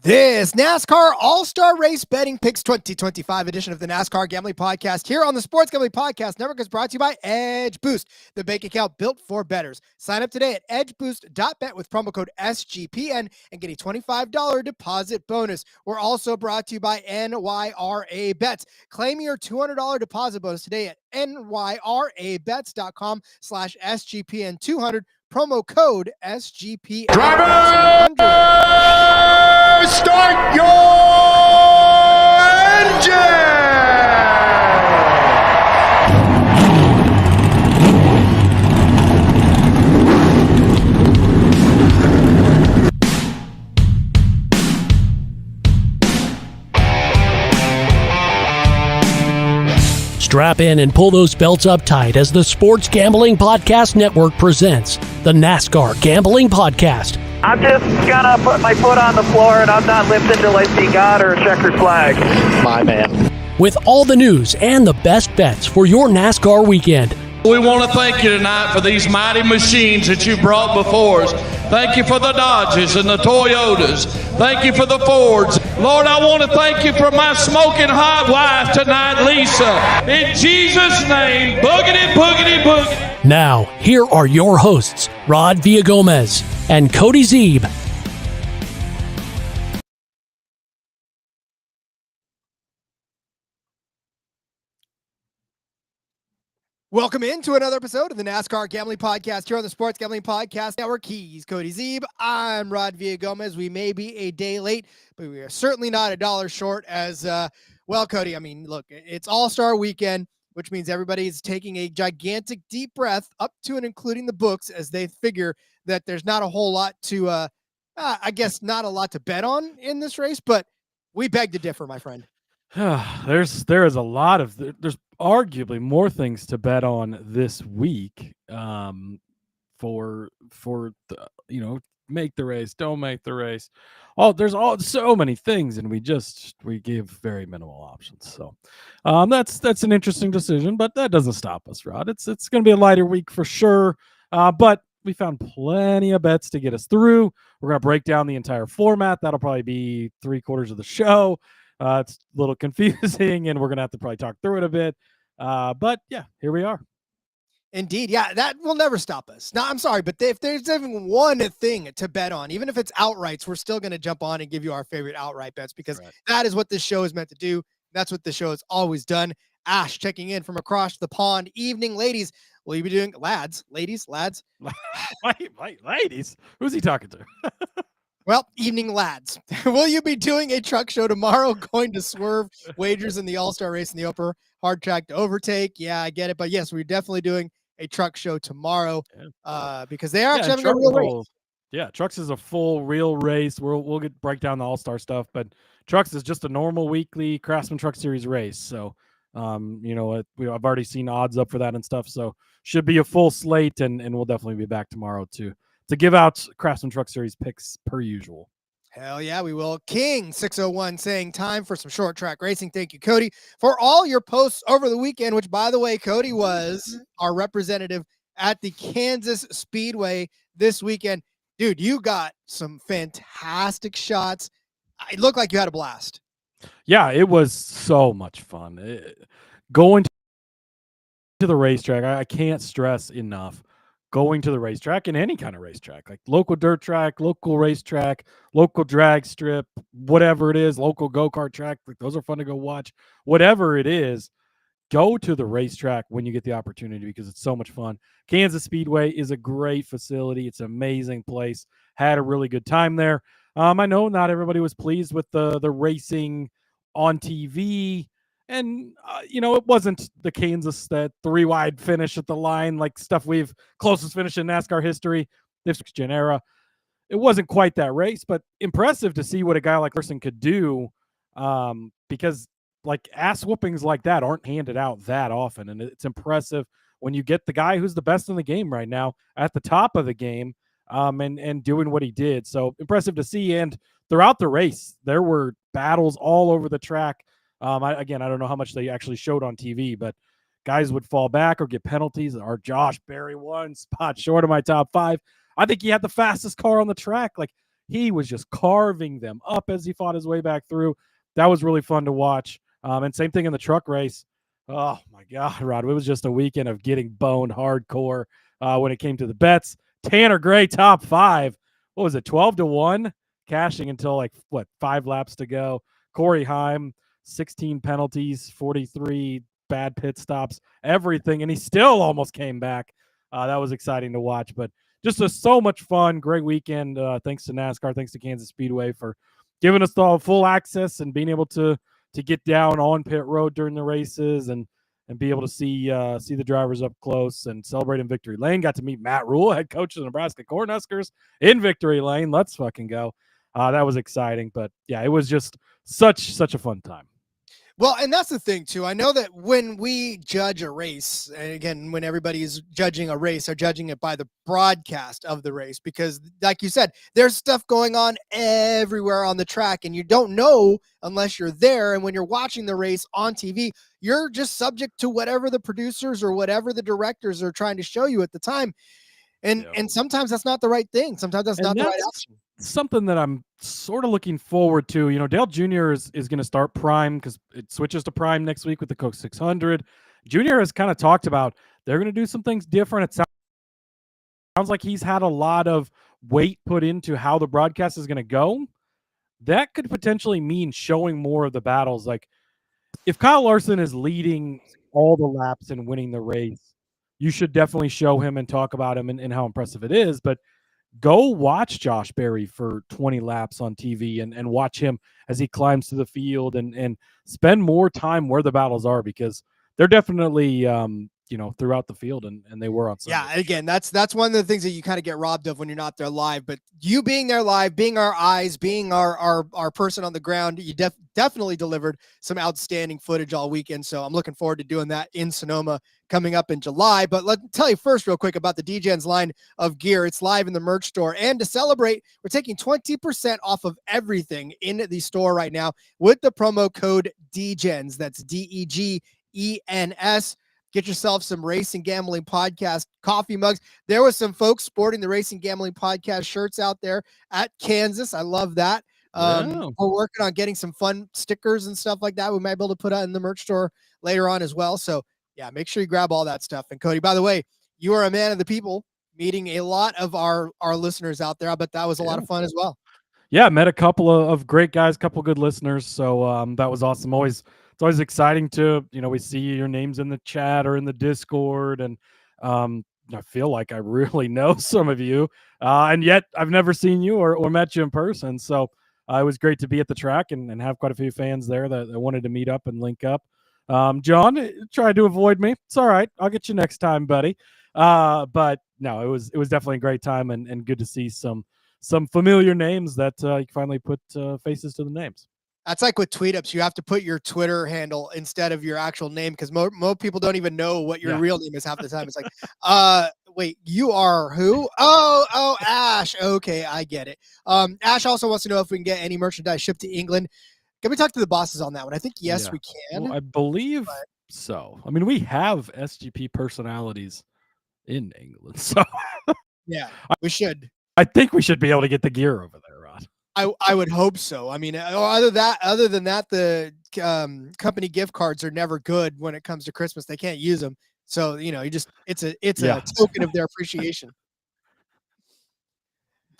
This NASCAR All-Star Race Betting Picks 2025 edition of the NASCAR Gambling Podcast here on the Sports Gambling Podcast Network is brought to you by Edge Boost, the bank account built for bettors. Sign up today at edgeboost.bet with promo code SGPN and get a $25 deposit bonus. We're also brought to you by NYRA Bets. Claim your $200 deposit bonus today at nyrabets.com/SGPN200. Promo code SGPN. Driver, start your engine! Strap in and pull those belts up tight as the Sports Gambling Podcast Network presents the NASCAR Gambling Podcast. I'm just gonna put my foot on the floor and I'm not lifting till I see God or a checkered flag. My man. With all the news and the best bets for your NASCAR weekend. We want to thank you tonight for these mighty machines that you brought before us. Thank you for the Dodges and the Toyotas. Thank you for the Fords. Lord, I want to thank you for my smoking hot wife tonight, Lisa. In Jesus' name, boogity, boogity, boogity. Now, here are your hosts, Rod Villagomez and Cody Zeeb. Welcome into another episode of the NASCAR Gambling Podcast here on the Sports Gambling Podcast Network. He's Cody Zeeb. I'm Rod Villagomez. We may be a day late, but we are certainly not a dollar short as, well, Cody, I mean, look, it's All-Star Weekend, which means everybody is taking a gigantic deep breath up to and including the books as they figure that there's not a whole lot to, I guess not a lot to bet on in this race, but we beg to differ, my friend. There is a lot of there's arguably more things to bet on this week for the, make the race, don't make the race. There's so many things, and we give very minimal options. So that's an interesting decision, but that doesn't stop us, Rod. It's going to be a lighter week for sure, but we found plenty of bets to get us through. We're going to break down the entire format. That'll probably be 3/4 of the show. It's a little confusing, and we're going to have to probably talk through it a bit. But, yeah, here we are. Indeed. Yeah, that will never stop us. Now, I'm sorry, but if there's even one thing to bet on, even if it's outrights, we're still going to jump on and give you our favorite outright bets because that is what this show is meant to do. That's what the show has always done. Ash checking in from across the pond. Evening, ladies. Will you be doing ladies? Ladies? Who's he talking to? Well, evening, lads. Will you be doing a truck show tomorrow? Going to swerve wagers in the All-Star race in the upper hard track to overtake? Yeah, I get it. But yes, we're definitely doing a truck show tomorrow because they are actually having a real race. Yeah, Trucks is a full real race. We'll break down the All-Star stuff, but Trucks is just a normal weekly Craftsman Truck Series race. So, I've already seen odds up for that and stuff. So should be a full slate, and we'll definitely be back tomorrow to give out Craftsman Truck Series picks per usual. Hell yeah, we will. King 601 saying time for some short track racing. Thank you, Cody, for all your posts over the weekend, which, by the way, Cody was our representative at the Kansas Speedway this weekend. Dude, you got some fantastic shots. It looked like you had a blast. Yeah, it was so much fun. Going to the racetrack, I can't stress enough. Going to the racetrack and any kind of racetrack, like local dirt track, local racetrack, local drag strip, whatever it is, local go-kart track, like those are fun to go watch. Whatever it is, go to the racetrack when you get the opportunity because it's so much fun. Kansas Speedway is a great facility. It's an amazing place. Had a really good time there. I know not everybody was pleased with the racing on TV. And, it wasn't the Kansas, that 3-wide finish at the line, like stuff closest finish in NASCAR history, this gen era. it wasn't quite that race, but impressive to see what a guy like Larson could do, because like ass whoopings like that aren't handed out that often, and it's impressive when you get the guy who's the best in the game right now at the top of the game, and doing what he did. So impressive to see. And throughout the race, there were battles all over the track. I don't know how much they actually showed on TV, but guys would fall back or get penalties. Our Josh Berry one spot short of my top 5. I think he had the fastest car on the track. Like, he was just carving them up as he fought his way back through. That was really fun to watch. And same thing in the truck race. Oh my God, Rod, it was just a weekend of getting boned hardcore when it came to the bets. Tanner Gray, top 5. What was it, 12-1? Cashing until 5 laps to go. Corey Heim, 16 penalties, 43 bad pit stops, everything, and he still almost came back. That was exciting to watch, but just so much fun. Great weekend. Thanks to NASCAR, thanks to Kansas Speedway for giving us all full access and being able to get down on pit road during the races and be able to see the drivers up close and celebrate in Victory Lane. Got to meet Matt Rule, head coach of the Nebraska Cornhuskers, in Victory Lane. Let's fucking go. That was exciting, but yeah, it was just such a fun time. Well, and that's the thing too. I know that when we judge a race, and again, when everybody's judging a race, they're judging it by the broadcast of the race, because like you said, there's stuff going on everywhere on the track and you don't know unless you're there. And when you're watching the race on TV, you're just subject to whatever the producers or whatever the directors are trying to show you at the time. And sometimes that's not the right thing. Sometimes that's not the right option. Something that I'm sort of looking forward to. Dale Jr. is going to start Prime because it switches to Prime next week with the Coke 600. Jr. has kind of talked about they're going to do some things different. It sounds like he's had a lot of weight put into how the broadcast is going to go. That could potentially mean showing more of the battles. Like, if Kyle Larson is leading all the laps and winning the race, you should definitely show him and talk about him and how impressive it is. But go watch Josh Berry for 20 laps on TV and watch him as he climbs to the field and spend more time where the battles are, because they're definitely throughout the field, and they were on Sunday. Yeah, again, that's one of the things that you kind of get robbed of when you're not there live. But you being there live, being our eyes, being our person on the ground, you definitely delivered some outstanding footage all weekend. So I'm looking forward to doing that in Sonoma coming up in July. But let me tell you first real quick about the DGens line of gear. It's live in the merch store. And to celebrate, we're taking 20% off of everything in the store right now with the promo code DGENS. That's DEGENS. Get yourself some Racing Gambling Podcast coffee mugs. There was some folks sporting the Racing Gambling Podcast shirts out there at Kansas. I love that. We're working on getting some fun stickers and stuff like that. We might be able to put out in the merch store later on as well. So yeah, make sure you grab all that stuff. And Cody, by the way, you are a man of the people, meeting a lot of our listeners out there. I bet that was a lot of fun as well. Yeah, met a couple of great guys, couple good listeners. So that was awesome. It's always exciting to, we see your names in the chat or in the Discord. And I feel like I really know some of you. And yet I've never seen you or met you in person. So it was great to be at the track and have quite a few fans there that wanted to meet up and link up. John tried to avoid me. It's all right. I'll get you next time, buddy. But no, it was definitely a great time and good to see some familiar names that you finally put faces to the names. That's like with tweet ups. You have to put your Twitter handle instead of your actual name, because most people don't even know what your real name is half the time. It's like, wait, you are who? Oh, Ash. Okay, I get it. Ash also wants to know if we can get any merchandise shipped to England. Can we talk to the bosses on that one? I think yes, we can. Well, I believe so. I mean, we have SGP personalities in England, so yeah, we should. I think we should be able to get the gear over there, Rod. I would hope so. I mean, other than that, the company gift cards are never good when it comes to Christmas. They can't use them, so it's a token of their appreciation.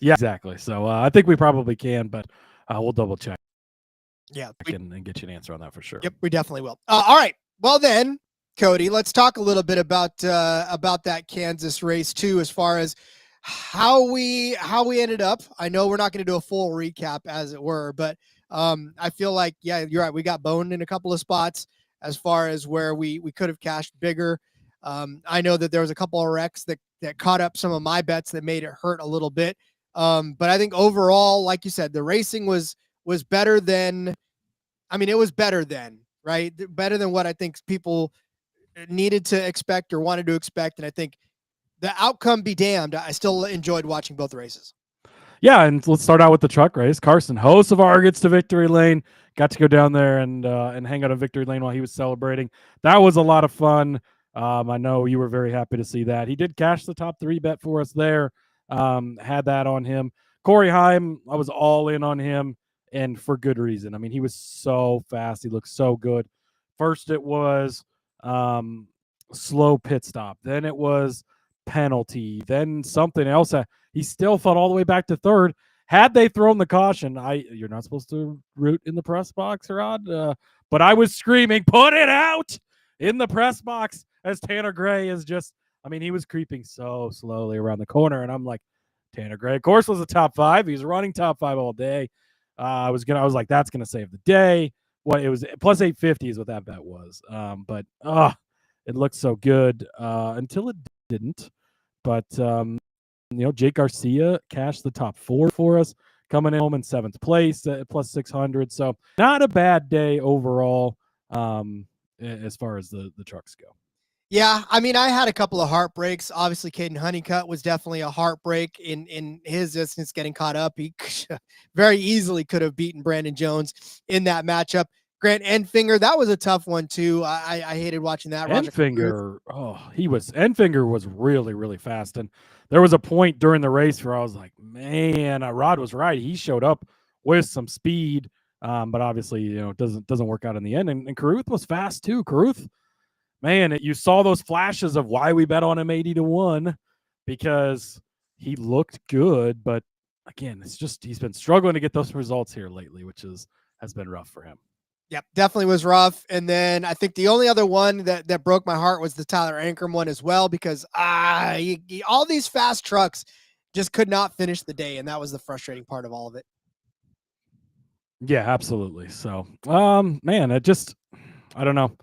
Yeah, exactly. So I think we probably can, but we'll double check. Yeah, and get you an answer on that for sure. Yep, we definitely will. All right. Well then, Cody, let's talk a little bit about that Kansas race too, as far as how we ended up. I know we're not going to do a full recap, as it were, but I feel like, yeah, you're right. We got boned in a couple of spots as far as where we could have cashed bigger. I know that there was a couple of wrecks that caught up some of my bets that made it hurt a little bit. But I think overall, like you said, the racing was better than, I mean, it was better than, right? Better than what I think people needed to expect or wanted to expect. And I think the outcome be damned, I still enjoyed watching both races. Yeah, and let's start out with the truck race. Carson Hocevar gets to victory lane. Got to go down there and hang out on victory lane while he was celebrating. That was a lot of fun. I know you were very happy to see that. He did cash the top 3 bet for us there. Had that on him. Corey Heim, I was all in on him, and for good reason. I mean, he was so fast. He looked so good. First, it was slow pit stop. Then it was penalty. Then something else. He still fought all the way back to third. Had they thrown the caution, you're not supposed to root in the press box, Rod, but I was screaming, put it out in the press box as Tanner Gray is just, I mean, he was creeping so slowly around the corner, and I'm like, Tanner Gray, of course, was a top 5. He was running top 5 all day. I was like, that's gonna save the day. What it was plus 850 is what that bet was. But it looked so good until it didn't. But Jake Garcia cashed the top 4 for us, coming in home in 7th place at plus 600. So not a bad day overall as far as the trucks go. Yeah, I mean, I had a couple of heartbreaks. Obviously, Caden Honeycutt was definitely a heartbreak in his distance getting caught up. He very easily could have beaten Brandon Jones in that matchup. Grant Enfinger, that was a tough one too. I hated watching that. Enfinger, Enfinger was really, really fast. And there was a point during the race where I was like, man, Rod was right. He showed up with some speed, but obviously, it doesn't work out in the end. And Caruth was fast too. Caruth, man, you saw those flashes of why we bet on him 80-1 because he looked good. But again, it's just he's been struggling to get those results here lately, which has been rough for him. Yep, definitely was rough. And then I think the only other one that broke my heart was the Tyler Ankrum one as well, because all these fast trucks just could not finish the day, and that was the frustrating part of all of it. Yeah, absolutely. So, man, I don't know.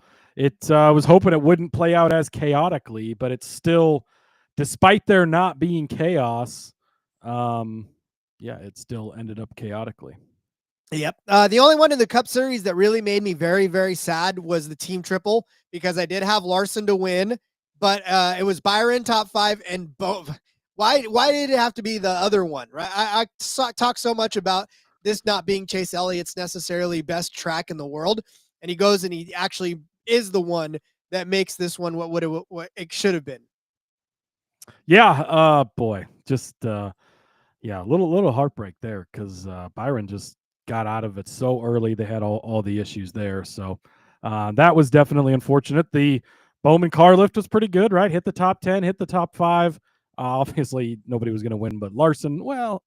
I was hoping it wouldn't play out as chaotically, but it's still, despite there not being chaos, it still ended up chaotically. Yep. The only one in the Cup Series that really made me very, very sad was the team triple, because I did have Larson to win, but it was Byron top 5 and both. Why did it have to be the other one? Right? I talk so much about this not being Chase Elliott's necessarily best track in the world, and he goes and he actually is the one that makes this one what it should have been. Yeah. Boy, just a little heartbreak there because Byron just got out of it so early. They had all the issues there. So that was definitely unfortunate. The Bowman car lift was pretty good, right? Hit the top 10, hit the top 5. Obviously, nobody was going to win but Larson. Well,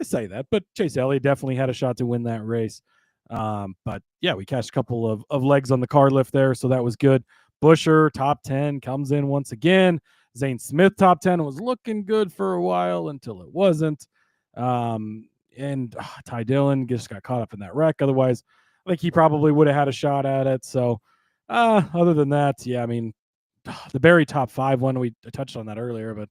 I say that, but Chase Elliott definitely had a shot to win that race. But yeah, we cashed a couple of legs on the car lift there, so that was good. Busher, top 10, comes in once again. Zane Smith, top 10, was looking good for a while until it wasn't. And Ty Dillon just got caught up in that wreck. Otherwise, I think he probably would have had a shot at it. So other than that, yeah, I mean, the Barry top 5 one, I touched on that earlier, but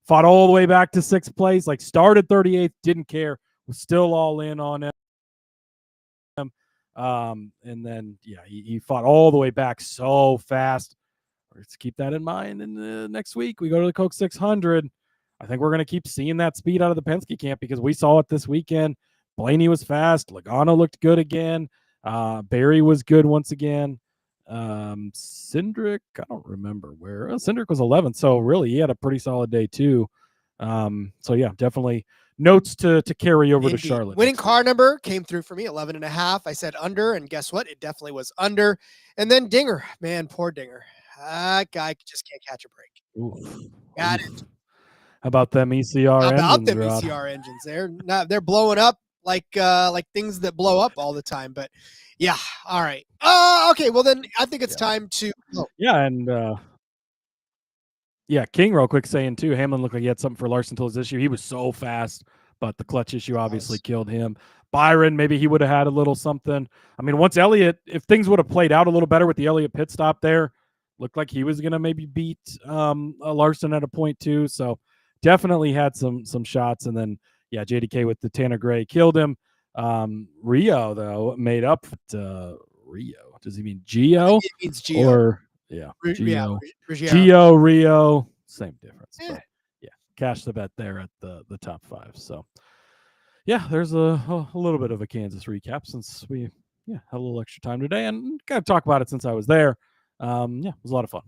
fought all the way back to 6th place, like started 38th, didn't care, was still all in on it. And then, yeah, he fought all the way back so fast. Let's keep that in mind. And next week, we go to the Coke 600. I think we're going to keep seeing that speed out of the Penske camp because we saw it this weekend. Blaney was fast. Logano looked good again. Barry was good once again. Cindric, I don't remember where. Cindric was 11th, so really he had a pretty solid day too. So yeah, definitely notes to carry over to Charlotte. Winning car number came through for me, 11.5. I said under, and guess what? It definitely was under. And then Dinger, man, poor Dinger. That guy just can't catch a break. Oof. Got it. How about them ECR engines? ECR engines. They're blowing up like things that blow up all the time. But yeah, all right. Okay. Well, then I think it's time to. Oh. Yeah, and King, real quick, saying too, Hamlin looked like he had something for Larson till his issue. He was so fast, but the clutch issue obviously killed him. Byron, maybe he would have had a little something. I mean, once Elliott, if things would have played out a little better with the Elliott pit stop there, looked like he was going to maybe beat Larson at a point too. So definitely had some shots. And then, yeah, JDK with the Tanner Gray killed him. Rio, though, made up Rio. Does he mean Geo? It means Geo. Or, yeah, Yeah, Geo. Ruggiero. Geo, Rio, same difference. Yeah. But yeah, cash the bet there at the top 5. So yeah, there's a little bit of a Kansas recap since we had a little extra time today and kind of talk about it since I was there. Yeah, it was a lot of fun.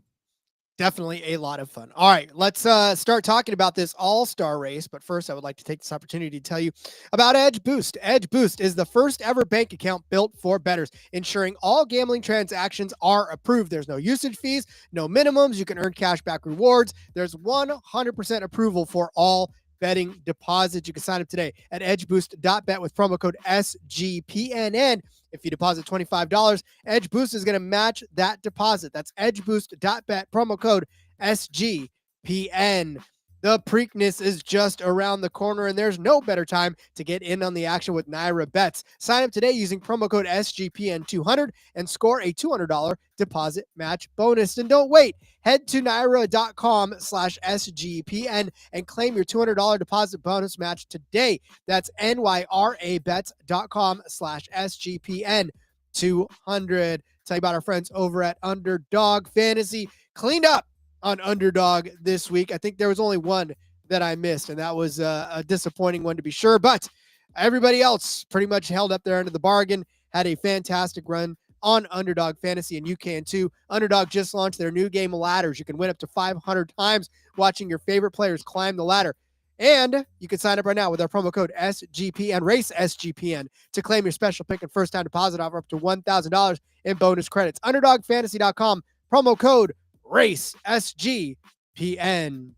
Definitely a lot of fun. All right, let's start talking about this all-star race. But first, I would like to take this opportunity to tell you about Edge Boost. Edge Boost is the first ever bank account built for bettors, ensuring all gambling transactions are approved. There's no usage fees, no minimums. You can earn cash back rewards. There's 100% approval for all betting deposits. You can sign up today at edgeboost.bet with promo code SGPNN. If you deposit $25, Edge Boost is going to match that deposit. That's edgeboost.bet, promo code SGPN. The Preakness is just around the corner, and there's no better time to get in on the action with Naira Bets. Sign up today using promo code SGPN200 and score a $200 deposit match bonus. And don't wait. Head to Naira.com/SGPN and claim your $200 deposit bonus match today. That's NYRABets.com/SGPN200. Tell you about our friends over at Underdog Fantasy. Cleaned up on Underdog this week. I think there was only one that I missed, and that was a disappointing one to be sure. But everybody else pretty much held up their end of the bargain, had a fantastic run on Underdog Fantasy, and you can too. Underdog just launched their new game ladders. You can win up to 500 times watching your favorite players climb the ladder. And you can sign up right now with our promo code SGPN, Race SGPN, to claim your special pick and first-time deposit offer up to $1,000 in bonus credits. UnderdogFantasy.com, promo code Race SGPN.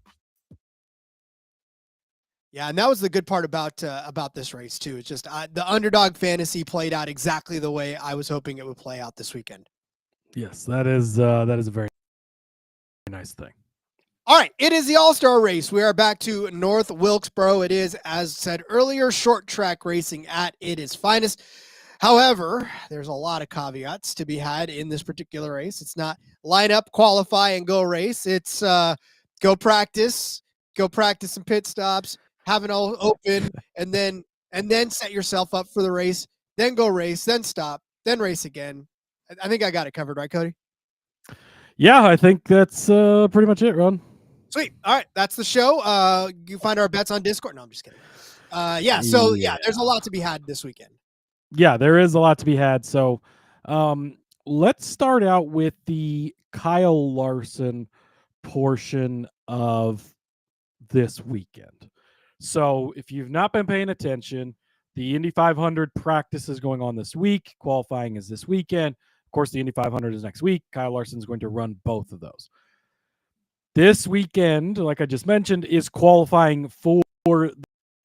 Yeah, and that was the good part about this race too. It's just the Underdog Fantasy played out exactly the way I was hoping it would play out this weekend. Yes, that is a very nice thing. All right, it is the All-Star race. We are back to North Wilkesboro. It is, as said earlier, short track racing at its finest. However, there's a lot of caveats to be had in this particular race. It's not line up, qualify, and go race. It's go practice some pit stops, have it all open, and then set yourself up for the race. Then go race, then stop, then race again. I think I got it covered, right, Cody? Yeah, I think that's pretty much it, Ron. Sweet. All right, that's the show. You find our bets on Discord. No, I'm just kidding. There's a lot to be had this weekend. Yeah, there is a lot to be had. So let's start out with the Kyle Larson portion of this weekend. So if you've not been paying attention, the Indy 500 practice is going on this week. Qualifying is this weekend. Of course, the Indy 500 is next week. Kyle Larson is going to run both of those. This weekend, like I just mentioned, is qualifying for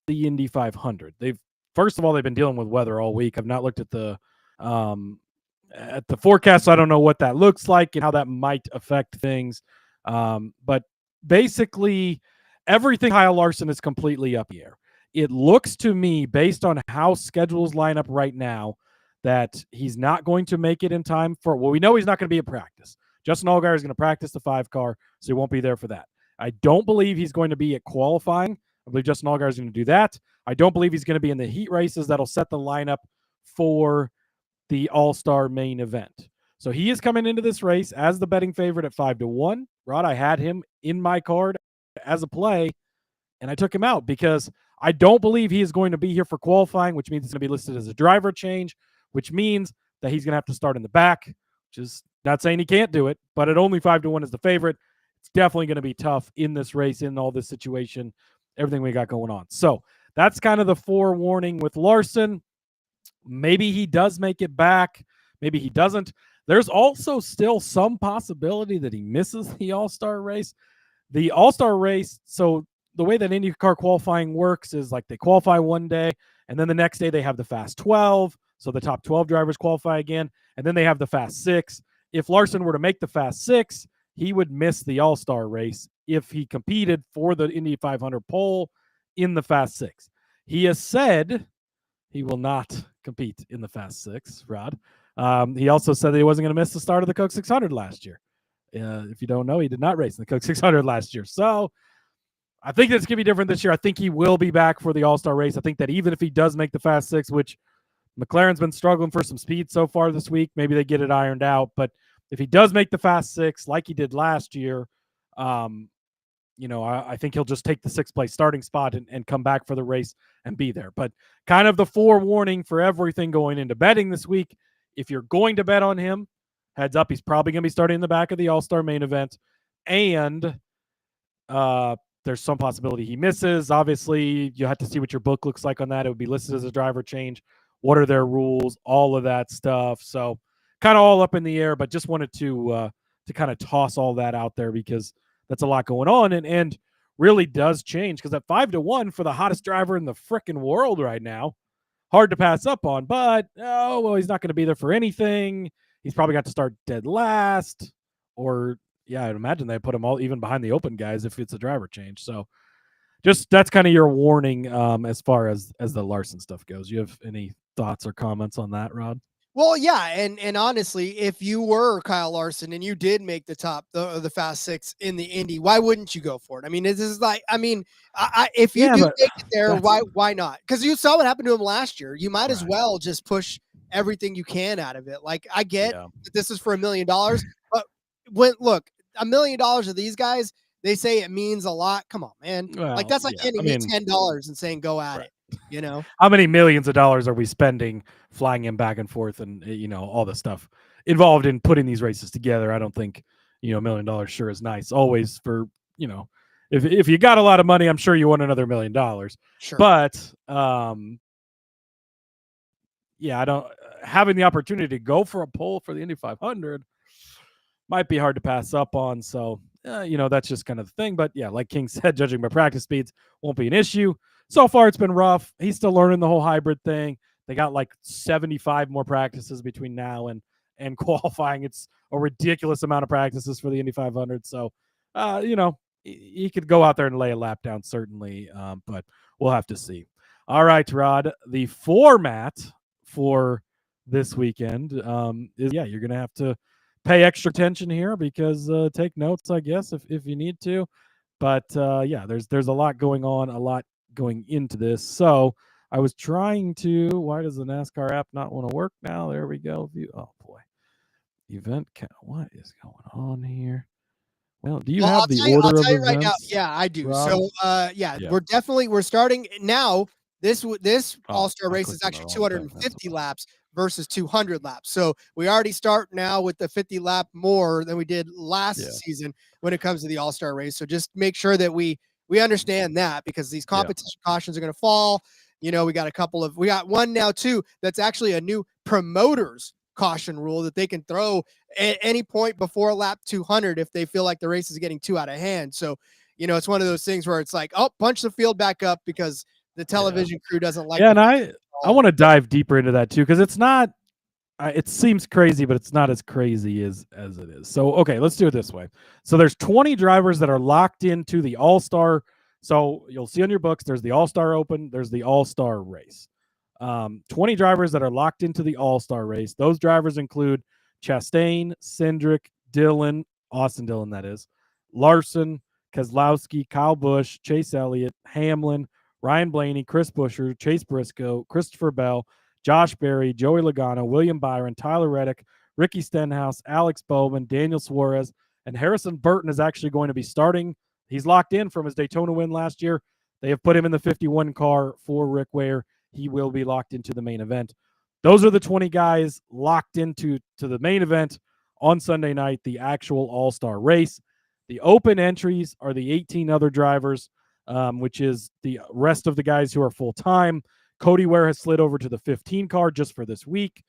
the Indy 500. First of all, they've been dealing with weather all week. I've not looked at the forecast, so I don't know what that looks like and how that might affect things. But basically, everything Kyle Larson is completely up in the air. It looks to me, based on how schedules line up right now, that he's not going to make it in time for. Well, we know he's not going to be at practice. Justin Allgaier is going to practice the 5 car, so he won't be there for that. I don't believe he's going to be at qualifying. I believe Justin Allgaier is going to do that. I don't believe he's going to be in the heat races that'll set the lineup for the All-Star main event. So he is coming into this race as the betting favorite at 5-1. Rod, I had him in my card as a play, and I took him out because I don't believe he is going to be here for qualifying, which means it's going to be listed as a driver change, which means that he's going to have to start in the back, which is not saying he can't do it, but at only 5-1 is the favorite. It's definitely going to be tough in this race, in all this situation, everything we got going on. So that's kind of the forewarning with Larson. Maybe he does make it back. Maybe he doesn't. There's also still some possibility that he misses the All-Star race. The All-Star race, so the way that IndyCar qualifying works is like they qualify one day, and then the next day they have the Fast 12. So the top 12 drivers qualify again, and then they have the Fast 6. If Larson were to make the Fast 6, he would miss the All-Star race if he competed for the Indy 500 pole in the Fast 6. He has said he will not compete in the Fast 6, Rod. He also said that he wasn't going to miss the start of the Coke 600 last year. If you don't know, he did not race in the Coke 600 last year. So I think that's going to be different this year. I think he will be back for the All-Star race. I think that even if he does make the Fast Six, which McLaren's been struggling for some speed so far this week, maybe they get it ironed out. But if he does make the Fast Six like he did last year, I think he'll just take the 6th place starting spot and come back for the race and be there. But kind of the forewarning for everything going into betting this week, if you're going to bet on him, heads up, he's probably going to be starting in the back of the All-Star main event. And there's some possibility he misses. Obviously, you have to see what your book looks like on that. It would be listed as a driver change. What are their rules? All of that stuff. So kind of all up in the air, but just wanted to kind of toss all that out there because that's a lot going on and really does change because at 5-1 for the hottest driver in the frickin' world right now, hard to pass up on. But, he's not going to be there for anything. He's probably got to start dead last or – yeah, I'd imagine they put them all even behind the open guys if it's a driver change. So just that's kind of your warning as far as the Larson stuff goes. You have any thoughts or comments on that, Rod? Well, yeah, and honestly, if you were Kyle Larson and you did make the Fast Six in the Indy, why wouldn't you go for it? I mean, this is like, I mean, if you do make it there, why not? Because you saw what happened to him last year. You might as well just push everything you can out of it. Like, I get that this is for $1 million, but look, $1 million of these guys, they say it means a lot. Come on, man. Well, like that's like getting me $10 and saying go at it. How many millions of dollars are we spending flying him back and forth and all the stuff involved in putting these races together? I don't think $1 million sure is nice always for if you got a lot of money, I'm sure you want another $1 million. Sure. But I don't having the opportunity to go for a poll for the Indy 500 might be hard to pass up on. So, that's just kind of the thing. But yeah, like King said, judging by practice speeds won't be an issue. So far, it's been rough. He's still learning the whole hybrid thing. They got like 75 more practices between now and qualifying. It's a ridiculous amount of practices for the Indy 500. So, he could go out there and lay a lap down, certainly. But we'll have to see. All right, Rod, the format for this weekend is, you're going to have to pay extra attention here because take notes, I guess, if you need to. But there's a lot going on, a lot going into this. So I was trying to. Why does the NASCAR app not want to work now? There we go. Oh boy, event count. What is going on here? Well, do you have the order of events? Right now. Yeah, I do. Rob? So we're starting now. This All-Star race is actually 250 laps versus 200 laps. So we already start now with the 50 lap more than we did last season when it comes to the All-Star race. So just make sure that we understand that because these competition cautions are going to fall. We got one now too that's actually a new promoters caution rule that they can throw at any point before lap 200 if they feel like the race is getting too out of hand. So, it's one of those things where it's like, punch the field back up because the television crew doesn't like. Yeah, and I want to dive deeper into that too because it's not. It seems crazy, but it's not as crazy as it is. So, okay, let's do it this way. So there's 20 drivers that are locked into the All-Star. So you'll see on your books, there's the All-Star Open, there's the All-Star Race. 20 drivers that are locked into the All-Star Race. Those drivers include Chastain, Cindric, Dillon, Austin Dillon, that is, Larson, Keselowski, Kyle Busch, Chase Elliott, Hamlin, Ryan Blaney, Chris Buescher, Chase Briscoe, Christopher Bell, Josh Berry, Joey Logano, William Byron, Tyler Reddick, Ricky Stenhouse, Alex Bowman, Daniel Suarez, and Harrison Burton is actually going to be starting. He's locked in from his Daytona win last year. They have put him in the 51 car for Rick Ware. He will be locked into the main event. Those are the 20 guys locked into the main event on Sunday night, the actual All-Star race. The open entries are the 18 other drivers, which is the rest of the guys who are full-time. Cody Ware has slid over to the 15 car just for this week.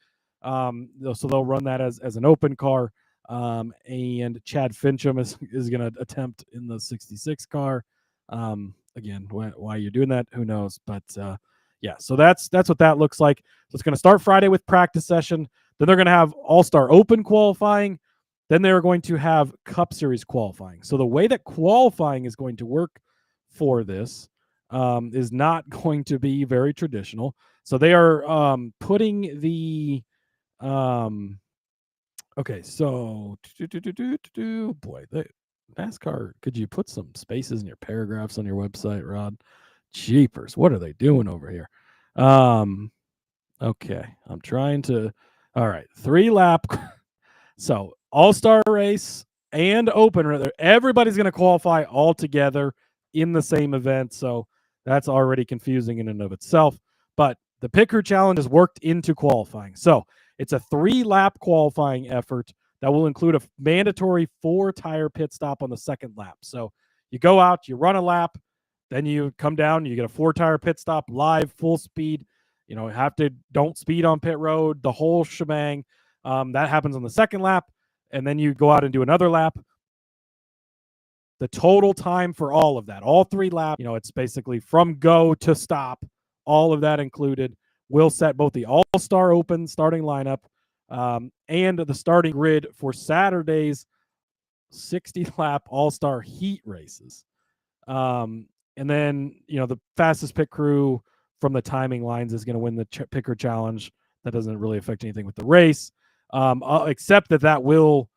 So they'll run that as an open car. And Chad Fincham is going to attempt in the 66 car. Again, why you're doing that, who knows? But so that's what that looks like. So it's going to start Friday with practice session. Then they're going to have All-Star Open qualifying. Then they're going to have Cup Series qualifying. So the way that qualifying is going to work for this is not going to be very traditional. So they are putting the okay. So boy, NASCAR, could you put some spaces in your paragraphs on your website, Rod? Jeepers, what are they doing over here? Okay, I'm trying to. All right, 3-lap. So all-star race and open. Everybody's going to qualify all together in the same event. So that's already confusing in and of itself. But the pit crew challenge is worked into qualifying. So it's a 3-lap qualifying effort that will include a mandatory 4-tire pit stop on the second lap. So you go out, you run a lap, then you come down, you get a 4-tire pit stop live, full speed. Don't speed on pit road, the whole shebang. That happens on the second lap, and then you go out and do another lap. The total time for all of that, all 3 laps, it's basically from go to stop, all of that included, will set both the All-Star Open starting lineup and the starting grid for Saturday's 60-lap All-Star Heat races. And then, the fastest pit crew from the timing lines is going to win the pit crew challenge. That doesn't really affect anything with the race, except that will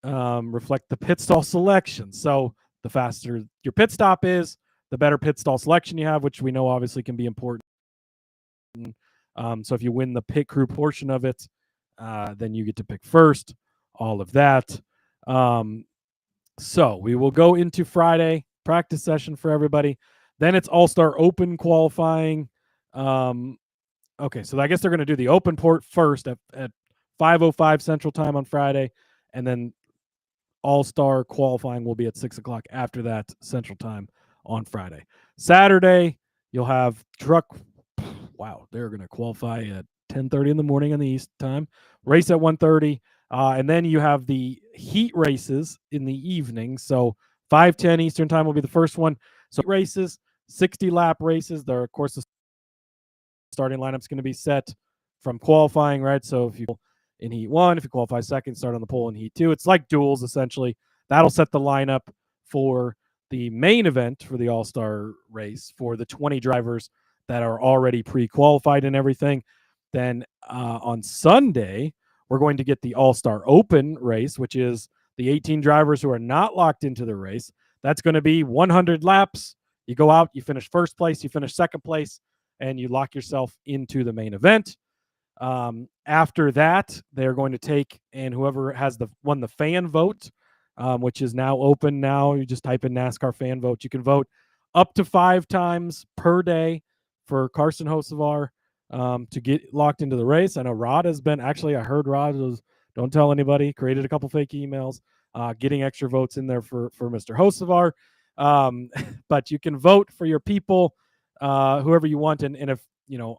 reflect the pit stall selection. So the faster your pit stop is, the better pit stall selection you have, which we know obviously can be important. So if you win the pit crew portion of it, then you get to pick first, all of that. So we will go into Friday, practice session for everybody. Then it's All-Star Open qualifying. Okay, so I guess they're going to do the open port first at 5:05 Central Time on Friday, and then All-Star qualifying will be at 6 o'clock after that Central Time on Friday. Saturday, you'll have truck. Wow, they're going to qualify at 10:30 in the morning on the East time. Race at 1:30, and then you have the heat races in the evening. So 5:10 Eastern Time will be the first one. So races, 60-lap races. There, of course, the starting lineup's going to be set from qualifying, right? So if you in Heat 1, if you qualify second, start on the pole in Heat 2. It's like duels, essentially. That'll set the lineup for the main event for the All-Star race for the 20 drivers that are already pre-qualified and everything. Then on Sunday, we're going to get the All-Star Open race, which is the 18 drivers who are not locked into the race. That's going to be 100 laps. You go out, you finish first place, you finish second place, and you lock yourself into the main event. After that, they're going to take, and whoever has won the fan vote, which is now open now, you just type in NASCAR fan vote. You can vote up to 5 times per day for Carson Hocevar to get locked into the race. I know Rod has been, actually, I heard Rod was, don't tell anybody, created a couple fake emails, getting extra votes in there for Mr. Hocevar. But you can vote for your people, whoever you want. And if,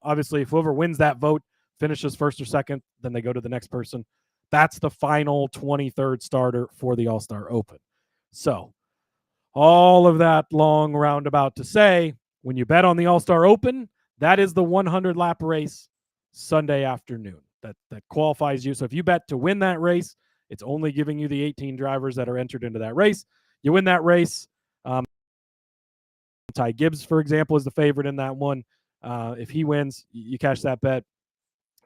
obviously, if whoever wins that vote finishes first or second, then they go to the next person. That's the final 23rd starter for the All-Star Open. So all of that long roundabout to say, when you bet on the All-Star Open, that is the 100-lap race Sunday afternoon. That qualifies you. So if you bet to win that race, it's only giving you the 18 drivers that are entered into that race. You win that race. Ty Gibbs, for example, is the favorite in that one. If he wins, you cash that bet.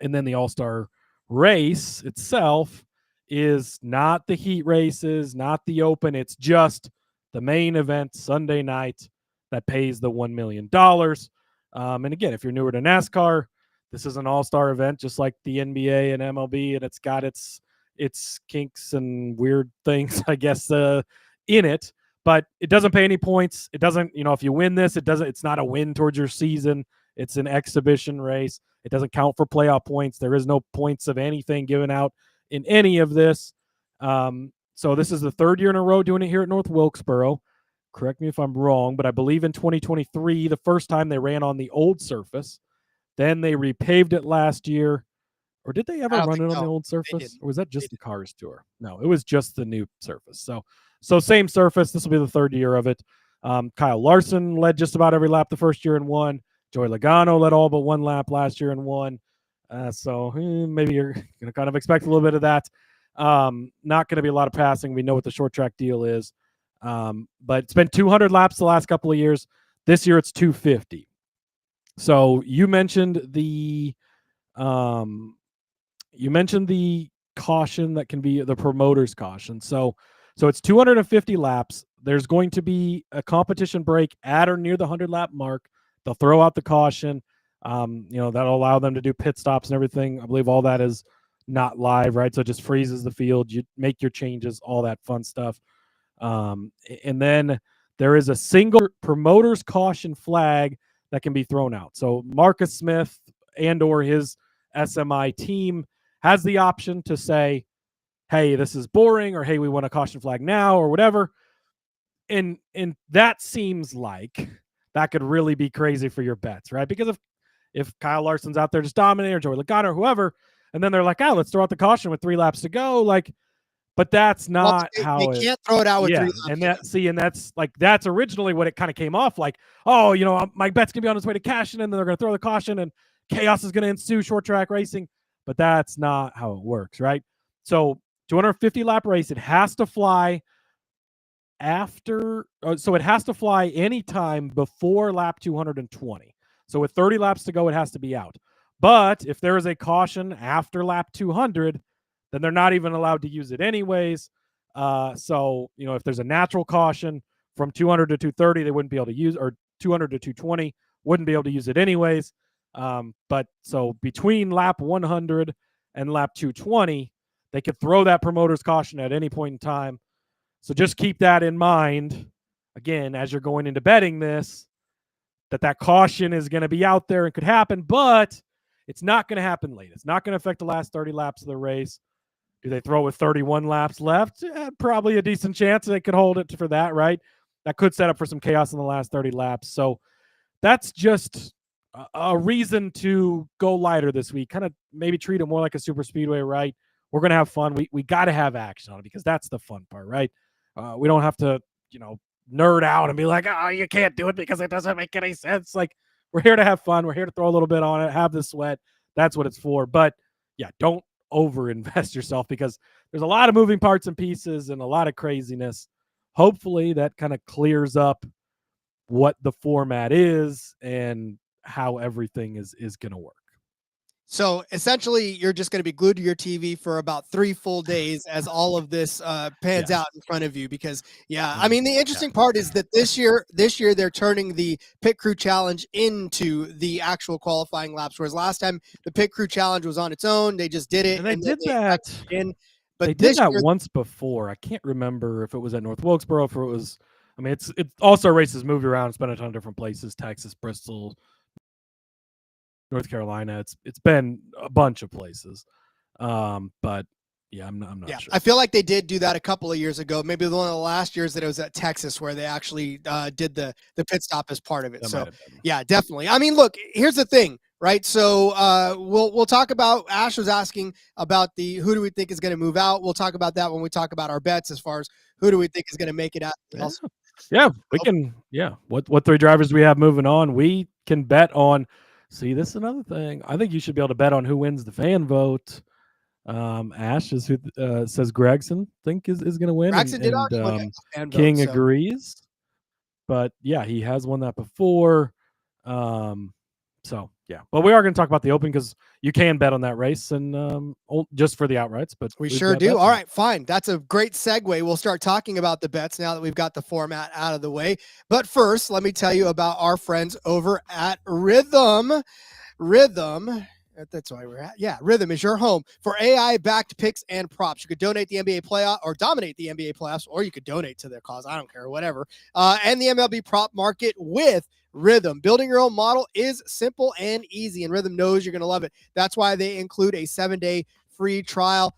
And then the All-Star race itself is not the heat races, not the open. It's just the main event Sunday night that pays the $1 million. And again, if you're newer to NASCAR, this is an all-star event, just like the NBA and MLB, and it's got its kinks and weird things, I guess, in it. But it doesn't pay any points. It doesn't, if you win this, it's not a win towards your season. It's an exhibition race. It doesn't count for playoff points. There is no points of anything given out in any of this. So this is the 3rd year in a row doing it here at North Wilkesboro. Correct me if I'm wrong, but I believe in 2023, the first time they ran on the old surface. Then they repaved it last year. Or did they ever run it on the old surface? Or was that just the Cars Tour? No, it was just the new surface. So same surface. This will be the 3rd year of it. Kyle Larson led just about every lap the first year and won. Joey Logano led all but 1 lap last year and won. So maybe you're going to kind of expect a little bit of that. Not going to be a lot of passing. We know what the short track deal is. But it's been 200 laps the last couple of years. This year it's 250. So you mentioned the caution that can be the promoter's caution. So So it's 250 laps. There's going to be a competition break at or near the 100-lap mark. They'll throw out the caution. That'll allow them to do pit stops and everything. I believe all that is not live, right? So it just freezes the field. You make your changes, all that fun stuff. And then there is a single promoter's caution flag that can be thrown out. So Marcus Smith and or his SMI team has the option to say, hey, this is boring, or hey, we want a caution flag now, or whatever. And that seems like that could really be crazy for your bets, right? Because if Kyle Larson's out there just dominating, or Joey Logano, or whoever, and then they're like, let's throw out the caution with 3 laps to go, but that's not how they can't throw it out with 3 laps. And that's originally what it kind of came off like. My bet's gonna be on its way to cashing, and then they're gonna throw the caution, and chaos is gonna ensue short track racing. But that's not how it works, right? So 250 lap race, it has to fly so it has to fly anytime before lap 220. So with 30 laps to go, it has to be out. But if there is a caution after lap 200, then they're not even allowed to use it anyways. So if there's a natural caution from 200 to 230, they wouldn't be able to use, or 200 to 220 wouldn't be able to use it anyways. But so between lap 100 and lap 220, they could throw that promoter's caution at any point in time. So just keep that in mind, again, as you're going into betting this, that caution is going to be out there and could happen, but it's not going to happen late. It's not going to affect the last 30 laps of the race. Do they throw with 31 laps left? Probably a decent chance they could hold it for that, right? That could set up for some chaos in the last 30 laps. So that's just a reason to go lighter this week. Kind of maybe treat it more like a super speedway, right? We're going to have fun. We got to have action on it because that's the fun part, right? We don't have to, nerd out and be like, you can't do it because it doesn't make any sense. Like, we're here to have fun. We're here to throw a little bit on it, have the sweat. That's what it's for. But yeah, don't over-invest yourself because there's a lot of moving parts and pieces and a lot of craziness. Hopefully that kind of clears up what the format is and how everything is going to work. So essentially, you're just going to be glued to your TV for about 3 full days as all of this pans out in front of you. Because, I mean, the interesting part is that this year they're turning the pit crew challenge into the actual qualifying laps, whereas last time the pit crew challenge was on its own. They just did it, and they did that. But they did that once before. I can't remember if it was at North Wilkesboro, if it was. I mean, it's also races moved around. It's been a ton of different places: Texas, Bristol, North Carolina. It's been a bunch of places, but yeah, I'm not sure. I feel like they did do that a couple of years ago. Maybe one of the last years that it was at Texas where they actually did the pit stop as part of it. So yeah, definitely. I mean, look, here's the thing, right? So we'll talk about. Ash was asking about who do we think is going to move out. We'll talk about that when we talk about our bets as far as who do we think is going to make it out. Yeah, we can. Yeah, what 3 drivers do we have moving on? We can bet on. See, this is another thing. I think you should be able to bet on who wins the fan vote. Ash is who says Gregson think is going to win. Gregson did already win King agrees, but yeah, he has won that before. So yeah, but we are going to talk about the Open because you can bet on that race and just for the outrights. But we sure do. All right, fine. That's a great segue. We'll start talking about the bets now that we've got the format out of the way. But first, let me tell you about our friends over at Rhythm. That's why we're at. Yeah, Rhythm is your home for AI-backed picks and props. You could donate the NBA playoff or dominate the NBA playoffs, or you could donate to their cause. I don't care, whatever. And the MLB prop market with Rhythm. Building your own model is simple and easy, and Rhythm knows you're going to love it. That's why they include a 7-day free trial.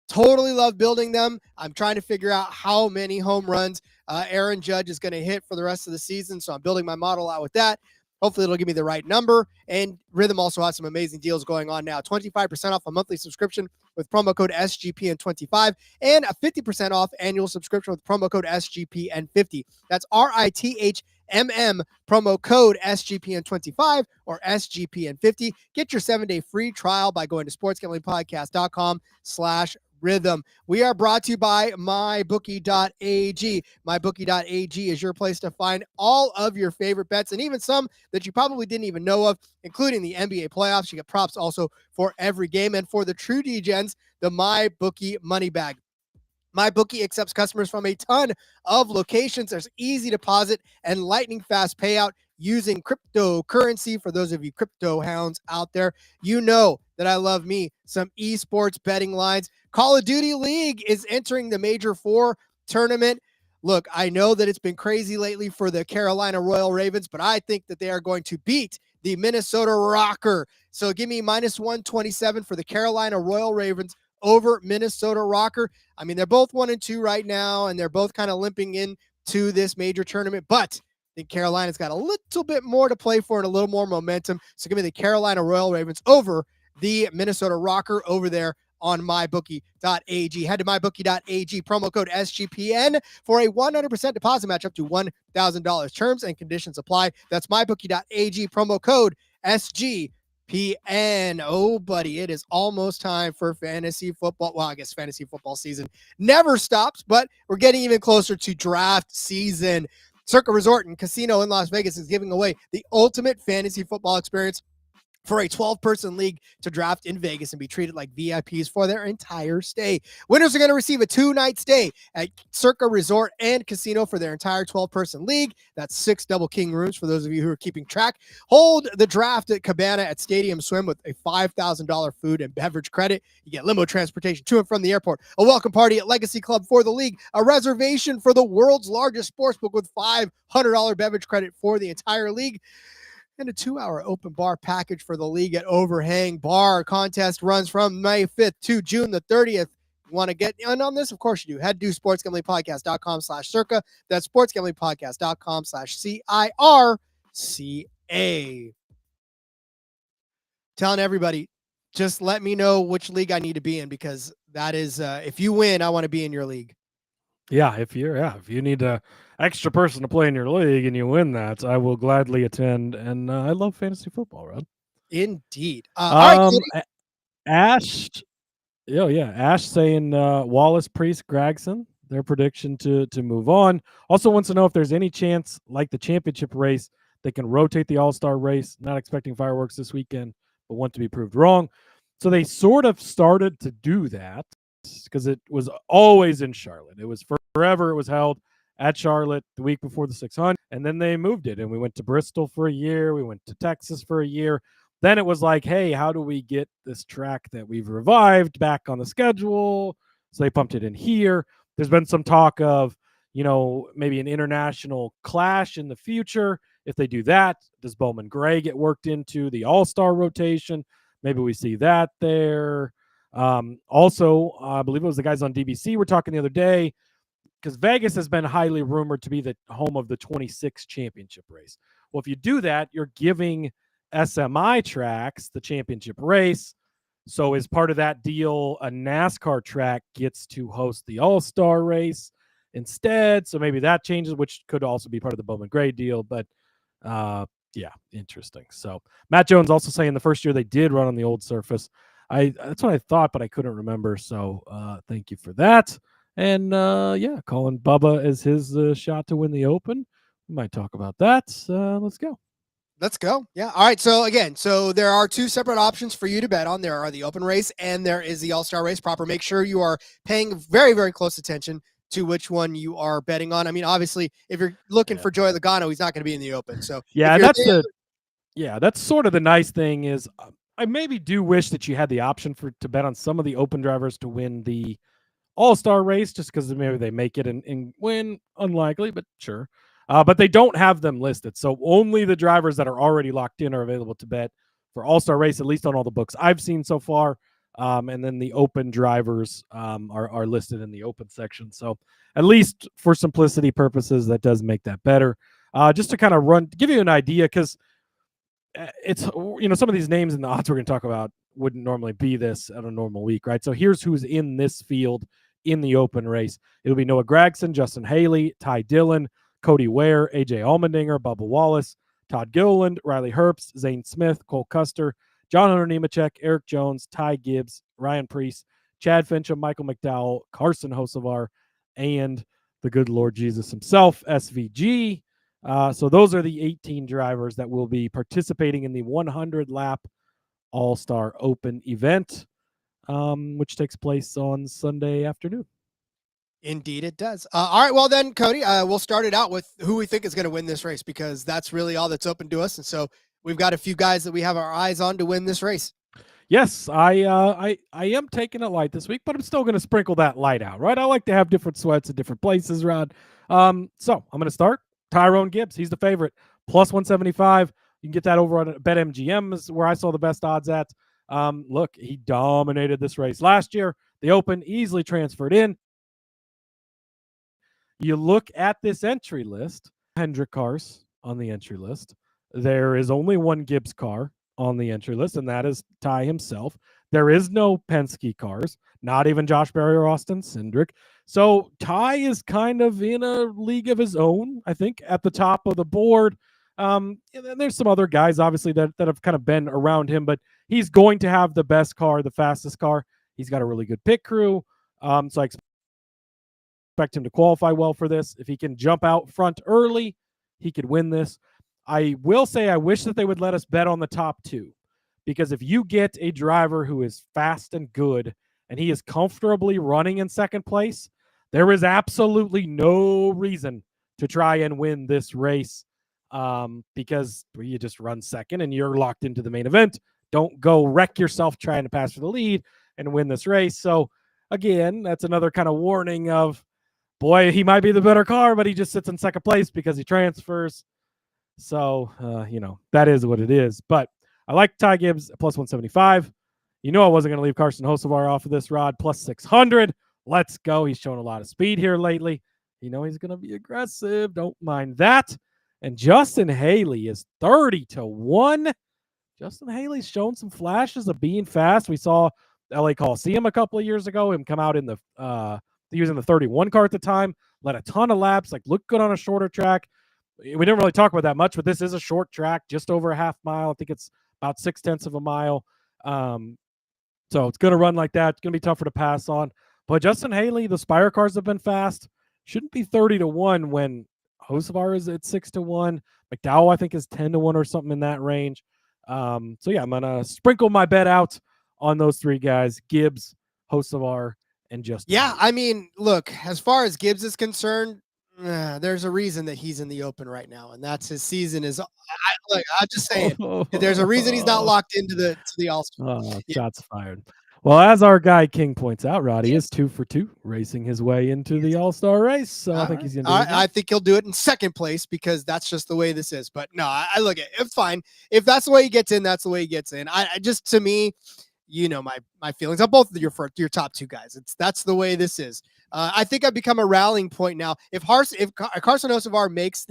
Totally love building them. I'm trying to figure out how many home runs Aaron Judge is going to hit for the rest of the season, so I'm building my model out with that. Hopefully it'll give me the right number. And Rhythm also has some amazing deals going on now. 25% off a monthly subscription with promo code SGPN25 and a 50% off annual subscription with promo code SGPN50. That's RITHMM promo code SGPN25 or SGPN50. Get your 7-day free trial by going to sportsgamblingpodcast.com/Rhythm. We are brought to you by mybookie.ag. Mybookie.ag is your place to find all of your favorite bets and even some that you probably didn't even know of, including the NBA playoffs. You get props also for every game, and for the true DGens, the MyBookie money bag. MyBookie accepts customers from a ton of locations. There's easy deposit and lightning fast payout using cryptocurrency. For those of you crypto hounds out there, you know that I love me some esports betting lines. Call of Duty League is entering the Major 4 tournament. Look, I know that it's been crazy lately for the Carolina Royal Ravens, but I think that they are going to beat the Minnesota Rocker. So give me minus 127 for the Carolina Royal Ravens over Minnesota Rocker. I mean, they're both 1-2 right now, and they're both kind of limping into this major tournament, but I think Carolina's got a little bit more to play for and a little more momentum. So give me the Carolina Royal Ravens over the Minnesota Rocker over there on mybookie.ag. Head to mybookie.ag, promo code SGPN for a 100% deposit match up to $1,000. Terms and conditions apply. That's mybookie.ag, promo code SGPN. Oh, buddy, it is almost time for fantasy football. Well, I guess fantasy football season never stops, but we're getting even closer to draft season. Circa Resort and Casino in Las Vegas is giving away the ultimate fantasy football experience for a 12-person league to draft in Vegas and be treated like VIPs for their entire stay. Winners are going to receive a 2-night stay at Circa Resort and Casino for their entire 12-person league. That's 6 double king rooms for those of you who are keeping track. Hold the draft at Cabana at Stadium Swim with a $5,000 food and beverage credit. You get limo transportation to and from the airport, a welcome party at Legacy Club for the league, a reservation for the world's largest sportsbook with $500 beverage credit for the entire league, and a 2-hour open bar package for the league at Overhang Bar. Contest runs from May 5th to June the 30th. You want to get in on this? Of course you do. Head to sportsgamblingpodcast.com/circa. That's sportsgamblingpodcast.com/CIRCA. Telling everybody, just let me know which league I need to be in, because that is, if you win, I want to be in your league. Yeah, if you need a extra person to play in your league and you win that, I will gladly attend. And I love fantasy football, Rod. Indeed. All right, Ash, Ash saying Wallace, Priest, Gregson, their prediction to move on. Also wants to know if there's any chance, like the championship race, they can rotate the All-Star race. Not expecting fireworks this weekend, but want to be proved wrong. So they sort of started to do that, because it was always in Charlotte. It was forever. It was held at Charlotte the week before the 600, and then they moved it, and we went to Bristol for a year. We went to Texas for a year. Then it was like, hey, how do we get this track that we've revived back on the schedule? So they pumped it in here. There's been some talk of, maybe an international clash in the future. If they do that, does Bowman Gray get worked into the All-Star rotation? Maybe we see that there. Also, I believe it was the guys on DBC were talking the other day, because Vegas has been highly rumored to be the home of the 26 championship race. Well, if you do that, you're giving SMI tracks the championship race. So as part of that deal, a NASCAR track gets to host the All-Star race instead. So maybe that changes, which could also be part of the Bowman Gray deal. But yeah, interesting. So Matt Jones also saying the first year they did run on the old surface. That's what I thought, but I couldn't remember. So thank you for that. And calling Bubba as his shot to win the Open. We might talk about that. Let's go. Let's go. Yeah. All right. So again, there are 2 separate options for you to bet on. There are the Open race and there is the All-Star race proper. Make sure you are paying very, very close attention to which one you are betting on. I mean, obviously, if you're looking for Joey Logano, he's not going to be in the Open. So that's sort of the nice thing is, I maybe do wish that you had the option to bet on some of the Open drivers to win the All-Star race, just because maybe they make it and win. Unlikely, but sure. But they don't have them listed. So only the drivers that are already locked in are available to bet for All-Star race, at least on all the books I've seen so far. And then the Open drivers are listed in the Open section. So at least for simplicity purposes, that does make that better. Just to kind of give you an idea, because it's, some of these names and the odds we're going to talk about wouldn't normally be this at a normal week, right? So here's who's in this field in the Open race. It'll be Noah Gragson, Justin Haley, Ty Dillon, Cody Ware, AJ Allmendinger, Bubba Wallace, Todd Gilliland, Riley Herbst, Zane Smith, Cole Custer, John Hunter Nemechek, Eric Jones, Ty Gibbs, Ryan Preece, Chad Fincham, Michael McDowell, Carson Hocevar, and the good Lord Jesus himself, SVG. So those are the 18 drivers that will be participating in the 100-lap All-Star Open event, which takes place on Sunday afternoon. Indeed, it does. All right, well then, Cody, we'll start it out with who we think is going to win this race because that's really all that's open to us. And so we've got a few guys that we have our eyes on to win this race. Yes, I am taking it light this week, but I'm still going to sprinkle that light out, right? I like to have different sweats in different places, Rod. So I'm going to start Tyrone Gibbs. He's the favorite, plus 175. You can get that over on BetMGM is where I saw the best odds at. Look, he dominated this race last year. The Open easily transferred in. You look at this entry list, Hendrick cars on the entry list. There is only one Gibbs car on the entry list, and that is Ty himself. There is no Penske cars, not even Josh Berry or Austin Cindric. So Ty is kind of in a league of his own, I think, at the top of the board. And there's some other guys, obviously, that have kind of been around him, but he's going to have the best car, the fastest car. He's got a really good pit crew. So I expect him to qualify well for this. If he can jump out front early, he could win this. I will say I wish that they would let us bet on the top two, because if you get a driver who is fast and good and he is comfortably running in second place, there is absolutely no reason to try and win this race, because you just run second and you're locked into the main event. Don't go wreck yourself trying to pass for the lead and win this race. So again, that's another kind of warning of, boy, he might be the better car, but he just sits in second place because he transfers. So, that is what it is. But I like Ty Gibbs at plus 175. You know I wasn't going to leave Carson Hocevar off of this, Rod. Plus 600. Let's go. He's shown a lot of speed here lately. He's going to be aggressive. Don't mind that. And Justin Haley is 30-1. Justin Haley's shown some flashes of being fast. We saw LA Coliseum a couple of years ago, him come out in he was in the 31 car at the time, led a ton of laps, looked good on a shorter track. We didn't really talk about that much, but this is a short track, just over a half mile. I think it's about 0.6 of a mile. So it's going to run like that. It's going to be tougher to pass on. But Justin Haley, the Spire cars have been fast. Shouldn't be 30-1 when Hocevar is at 6-1. McDowell, I think, is 10-1 or something in that range. I'm going to sprinkle my bet out on those three guys, Gibbs, Hocevar, and Justin. Yeah, I mean, look, as far as Gibbs is concerned, there's a reason that he's in the Open right now, and that's his season is. I'm just saying, there's a reason he's not locked into the All-Star. Shots fired. Well, as our guy King points out, Roddy is 2 for 2, racing his way into the All-Star race. So I think he's going to do it. I think he'll do it in second place because that's just the way this is. But no, I look at it's fine. If that's the way he gets in, that's the way he gets in. I just, to me, my feelings on both of your top two guys. That's the way this is. I think I've become a rallying point now. If Carson Hocevar makes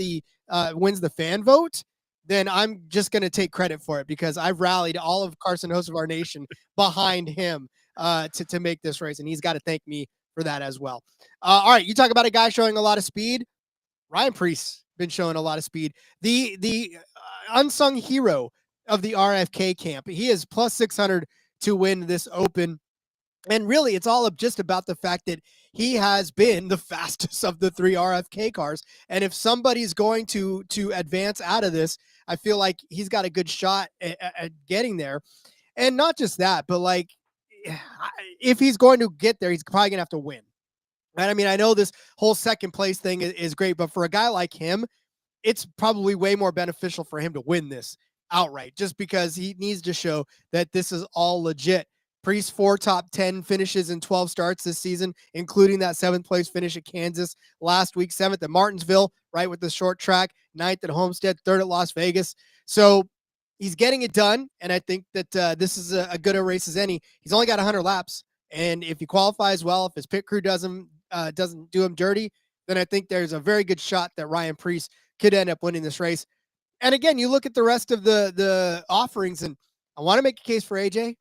wins the fan vote, then I'm just going to take credit for it because I've rallied all of Carson Hocevar Nation behind him to make this race, and he's got to thank me for that as well. All right, you talk about a guy showing a lot of speed. Ryan Preece been showing a lot of speed. The unsung hero of the RFK camp. He is plus 600 to win this Open. And really, it's all just about the fact that he has been the fastest of the three RFK cars. And if somebody's going to advance out of this, I feel like he's got a good shot at getting there. And not just that, but if he's going to get there, he's probably going to have to win. And I mean, I know this whole second place thing is great, but for a guy like him, it's probably way more beneficial for him to win this outright, just because he needs to show that this is all legit. Preece 4 top 10 finishes in 12 starts this season, including that 7th place finish at Kansas last week, 7th at Martinsville, right, with the short track, 9th at Homestead, 3rd at Las Vegas. So he's getting it done, and I think that this is a good a race as any. He's only got 100 laps, and if he qualifies well, if his pit crew doesn't do him dirty, then I think there's a very good shot that Ryan Preece could end up winning this race. And again, you look at the rest of the offerings, and I want to make a case for AJ.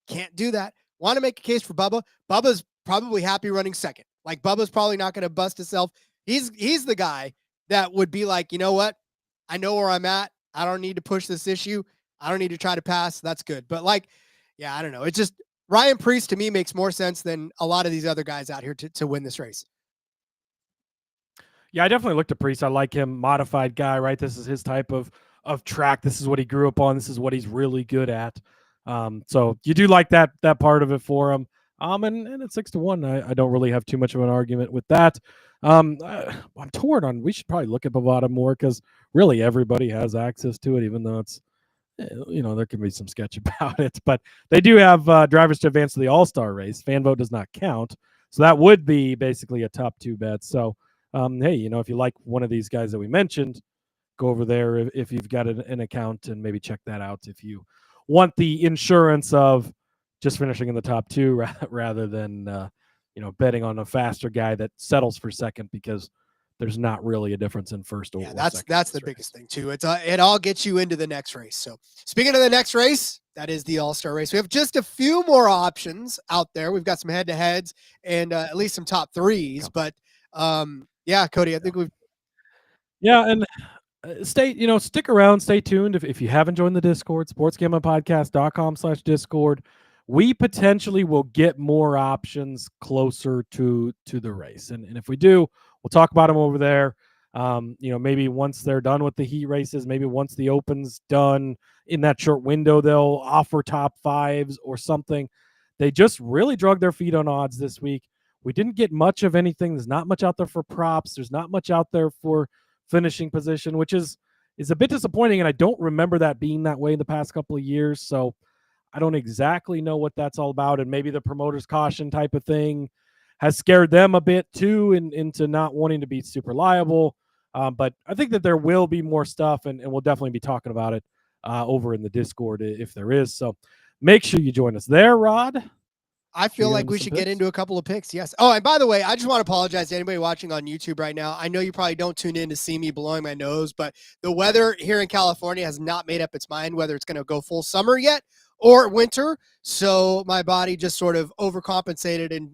Can't do that. Want to make a case for Bubba. Bubba's probably happy running second. Bubba's probably not going to bust himself. He's the guy that would be like, you know what? I know where I'm at. I don't need to push this issue. I don't need to try to pass. That's good. But I don't know. It's just Ryan Preece to me makes more sense than a lot of these other guys out here to win this race. Yeah, I definitely looked at Preece. I like him. Modified guy, right? This is his type of track. This is what he grew up on. This is what he's really good at. So you do like that part of it for him. And at 6-1, I don't really have too much of an argument with that. I'm torn on. We should probably look at Bovada more because really everybody has access to it, even though it's there can be some sketch about it. But they do have drivers to advance to the All-Star race. Fan vote does not count, so that would be basically a top 2 bet. So hey, if you like one of these guys that we mentioned, go over there if you've got an account and maybe check that out if you want the insurance of just finishing in the top 2 rather than betting on a faster guy that settles for second because there's not really a difference in first or second. That's the biggest thing too. It all gets you into the next race. So speaking of the next race, that is the All-Star race. We have just a few more options out there. We've got some head-to-heads and at least some top 3s. But Cody, I think we've. Yeah, and stick around, stay tuned. If you haven't joined the Discord, sportsgamblingpodcast.com/Discord, we potentially will get more options closer to the race. And if we do, we'll talk about them over there. Maybe once they're done with the heat races, maybe once the Open's done in that short window, they'll offer top 5s or something. They just really drug their feet on odds this week. We didn't get much of anything. There's not much out there for props. There's not much out there for finishing position, which is a bit disappointing. And I don't remember that being that way in the past couple of years. So I don't exactly know what that's all about. And maybe the promoter's caution type of thing has scared them a bit too into not wanting to be super liable. But I think that there will be more stuff, and we'll definitely be talking about it over in the Discord if there is. So make sure you join us there, Rod. I feel like we should get into a couple of picks. Yes. Oh, and by the way, I just want to apologize to anybody watching on YouTube right now. I know you probably don't tune in to see me blowing my nose, but the weather here in California has not made up its mind whether it's going to go full summer yet or winter. So my body just sort of overcompensated and,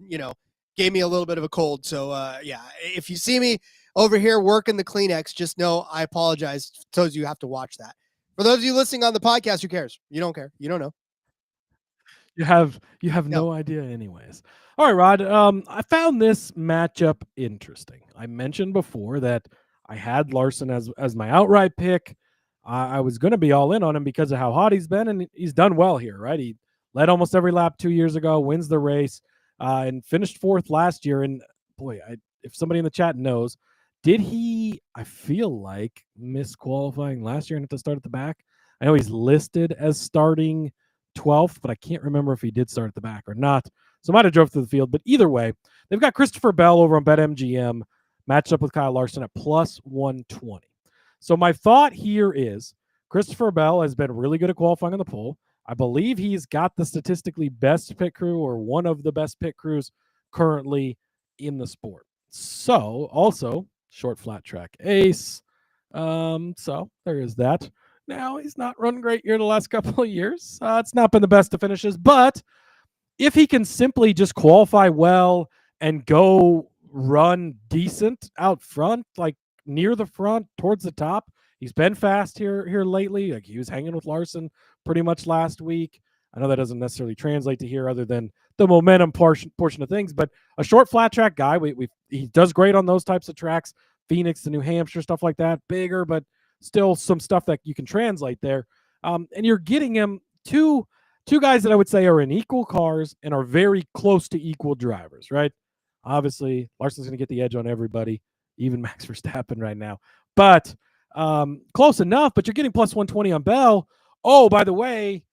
gave me a little bit of a cold. So if you see me over here working the Kleenex, just know I apologize. Told you have to watch that. For those of you listening on the podcast, who cares? You don't care. You don't know. You have no idea anyways. All right, Rod. I found this matchup interesting. I mentioned before that I had Larson as my outright pick. I was going to be all in on him because of how hot he's been, and he's done well here, right? He led almost every lap 2 years ago, wins the race, and finished 4th last year. And boy, if somebody in the chat knows, did he, I feel like, miss qualifying last year and have to start at the back? I know he's listed as starting 12th, but I can't remember if he did start at the back or not. So might have drove through the field. But either way, they've got Christopher Bell over on BetMGM matched up with Kyle Larson at plus 120. So my thought here is Christopher Bell has been really good at qualifying on the pole. I believe he's got the statistically best pit crew or one of the best pit crews currently in the sport. So also short flat track ace. So there is that. Now, he's not run great here the last couple of years. It's not been the best of finishes, but if he can simply just qualify well and go run decent out front, like near the front, towards the top, he's been fast here lately. Like he was hanging with Larson pretty much last week. I know that doesn't necessarily translate to here other than the momentum portion of things, but a short flat track guy, he does great on those types of tracks, Phoenix to New Hampshire, stuff like that, bigger, but still some stuff that you can translate there. And you're getting him two guys that I would say are in equal cars and are very close to equal drivers, right? Obviously, Larson's going to get the edge on everybody, even Max Verstappen right now. But close enough, but you're getting plus 120 on Bell. Oh, by the way,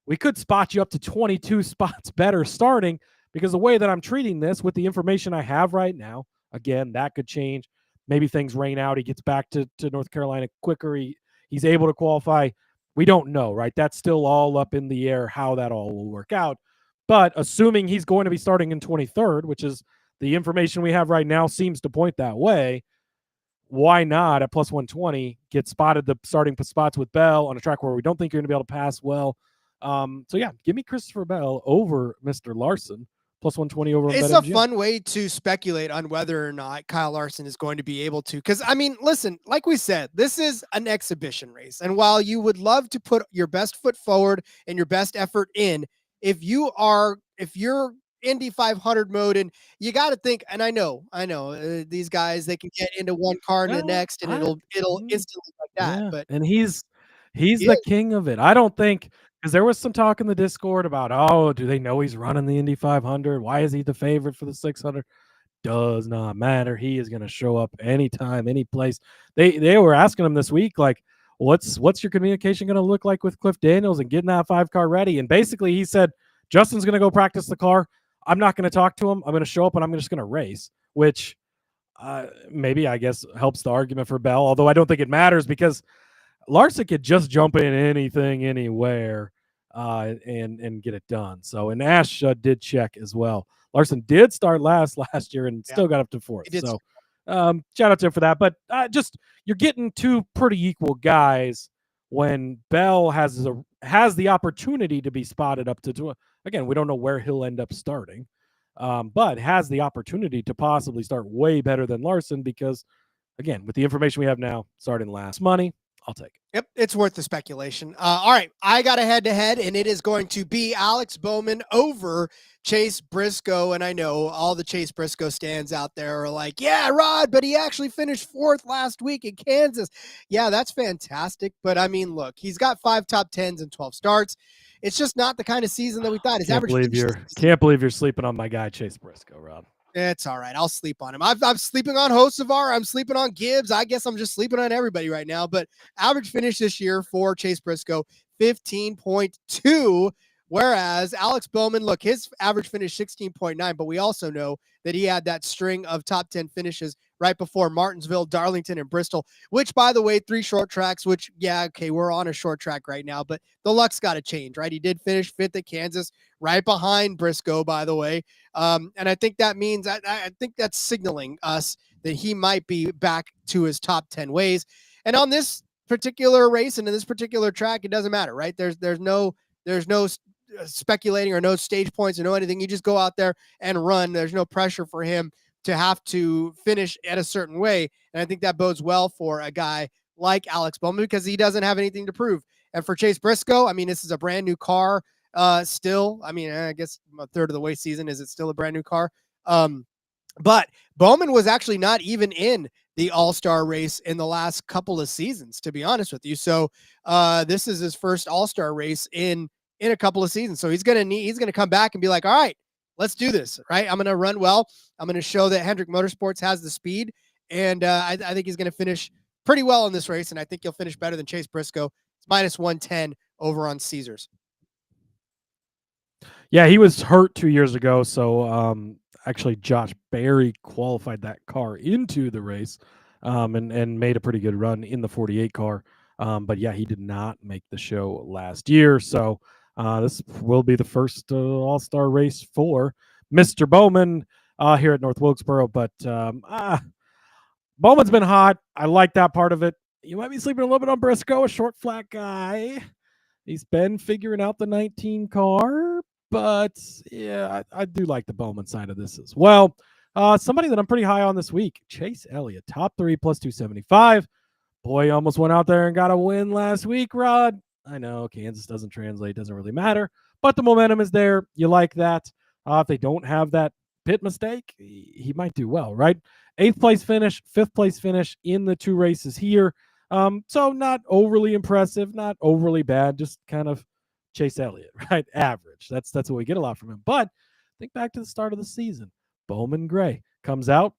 we could spot you up to 22 spots better starting because the way that I'm treating this with the information I have right now, again, that could change. Maybe things rain out. He gets back to North Carolina quicker. He's able to qualify. We don't know, right? That's still all up in the air how that all will work out. But assuming he's going to be starting in 23rd, which is the information we have right now seems to point that way, why not at plus 120 get spotted the starting spots with Bell on a track where we don't think you're going to be able to pass well? So, yeah, give me Christopher Bell over Mr. Larson. Plus 120 over. It's a fun way to speculate on whether or not Kyle Larson is going to be able to. Because, I mean, listen, like we said, this is an exhibition race. And while you would love to put your best foot forward and your best effort in, if you're Indy 500 mode, and you got to think, and I know these guys, they can get into one car and the next, and it'll instantly like that. Yeah, but and he's the king of it. I don't think Because there was some talk in the Discord about, oh, do they know he's running the Indy 500? Why is he the favorite for the 600? Does not matter. He is going to show up anytime, any place. They were asking him this week, like, what's your communication going to look like with Cliff Daniels and getting that 5-car ready? And basically he said, Justin's going to go practice the car. I'm not going to talk to him. I'm going to show up and I'm just going to race, which maybe, I guess, helps the argument for Bell, although I don't think it matters because Larson could just jump in anything, anywhere, and get it done. So, and Ash did check as well. Larson did start last year and still got up to fourth. So, shout out to him for that. But just you're getting two pretty equal guys when Bell has the opportunity to be spotted up to. Again, we don't know where he'll end up starting, but has the opportunity to possibly start way better than Larson because, again, with the information we have now, starting last money. I'll take it. Yep, it's worth the speculation. All right, I got a head-to-head, and it is going to be Alex Bowman over Chase Briscoe. And I know all the Chase Briscoe stands out there are like, yeah, Rod, but he actually finished fourth last week in Kansas. Yeah, that's fantastic. But, I mean, look, he's got 5 top 10s and 12 starts. It's just not the kind of season that we thought. Can't believe you're sleeping on my guy, Chase Briscoe, Rod. It's all right. I'll sleep on him. I'm sleeping on Hocevar. I'm sleeping on Gibbs. I guess I'm just sleeping on everybody right now. But average finish this year for Chase Briscoe, 15.2. Whereas Alex Bowman, look, his average finish 16.9. But we also know that he had that string of top 10 finishes right before Martinsville, Darlington, and Bristol, which, by the way, 3 short tracks, which, yeah, okay, we're on a short track right now, but the luck's got to change, right? He did finish 5th at Kansas, right behind Briscoe, by the way. And I think that means, I think that's signaling us that he might be back to his top 10 ways. And on this particular race and in this particular track, it doesn't matter, right? There's no speculating or no stage points or no anything. You just go out there and run. There's no pressure for him to have to finish at a certain way. And I think that bodes well for a guy like Alex Bowman because he doesn't have anything to prove. And for Chase Briscoe, I mean, this is a brand new car still. I mean, I guess a third of the way season, is it still a brand new car? But Bowman was actually not even in the All-Star race in the last couple of seasons, to be honest with you. So this is his first All-Star race in a couple of seasons. So he's going to come back and be like, all right, let's do this, right? I'm going to run well. I'm going to show that Hendrick Motorsports has the speed. And I think he's going to finish pretty well in this race. And I think he'll finish better than Chase Briscoe. It's minus 110 over on Caesars. Yeah, he was hurt 2 years ago. So actually Josh Berry qualified that car into the race and made a pretty good run in the 48 car. But yeah, he did not make the show last year. So this will be the first All-Star race for Mr. Bowman here at North Wilkesboro. But Bowman's been hot. I like that part of it. You might be sleeping a little bit on Briscoe, a short, flat guy. He's been figuring out the 19 car. But yeah, I do like the Bowman side of this as well. Somebody that I'm pretty high on this week, Chase Elliott, top 3 plus 275. Boy, almost went out there and got a win last week, Rod. I know Kansas doesn't translate, doesn't really matter, but the momentum is there. You like that. If they don't have that pit mistake, he might do well, right? 8th place finish, 5th place finish in the 2 races here. So not overly impressive, not overly bad, just kind of Chase Elliott, right? Average. That's what we get a lot from him. But think back to the start of the season. Bowman Gray comes out,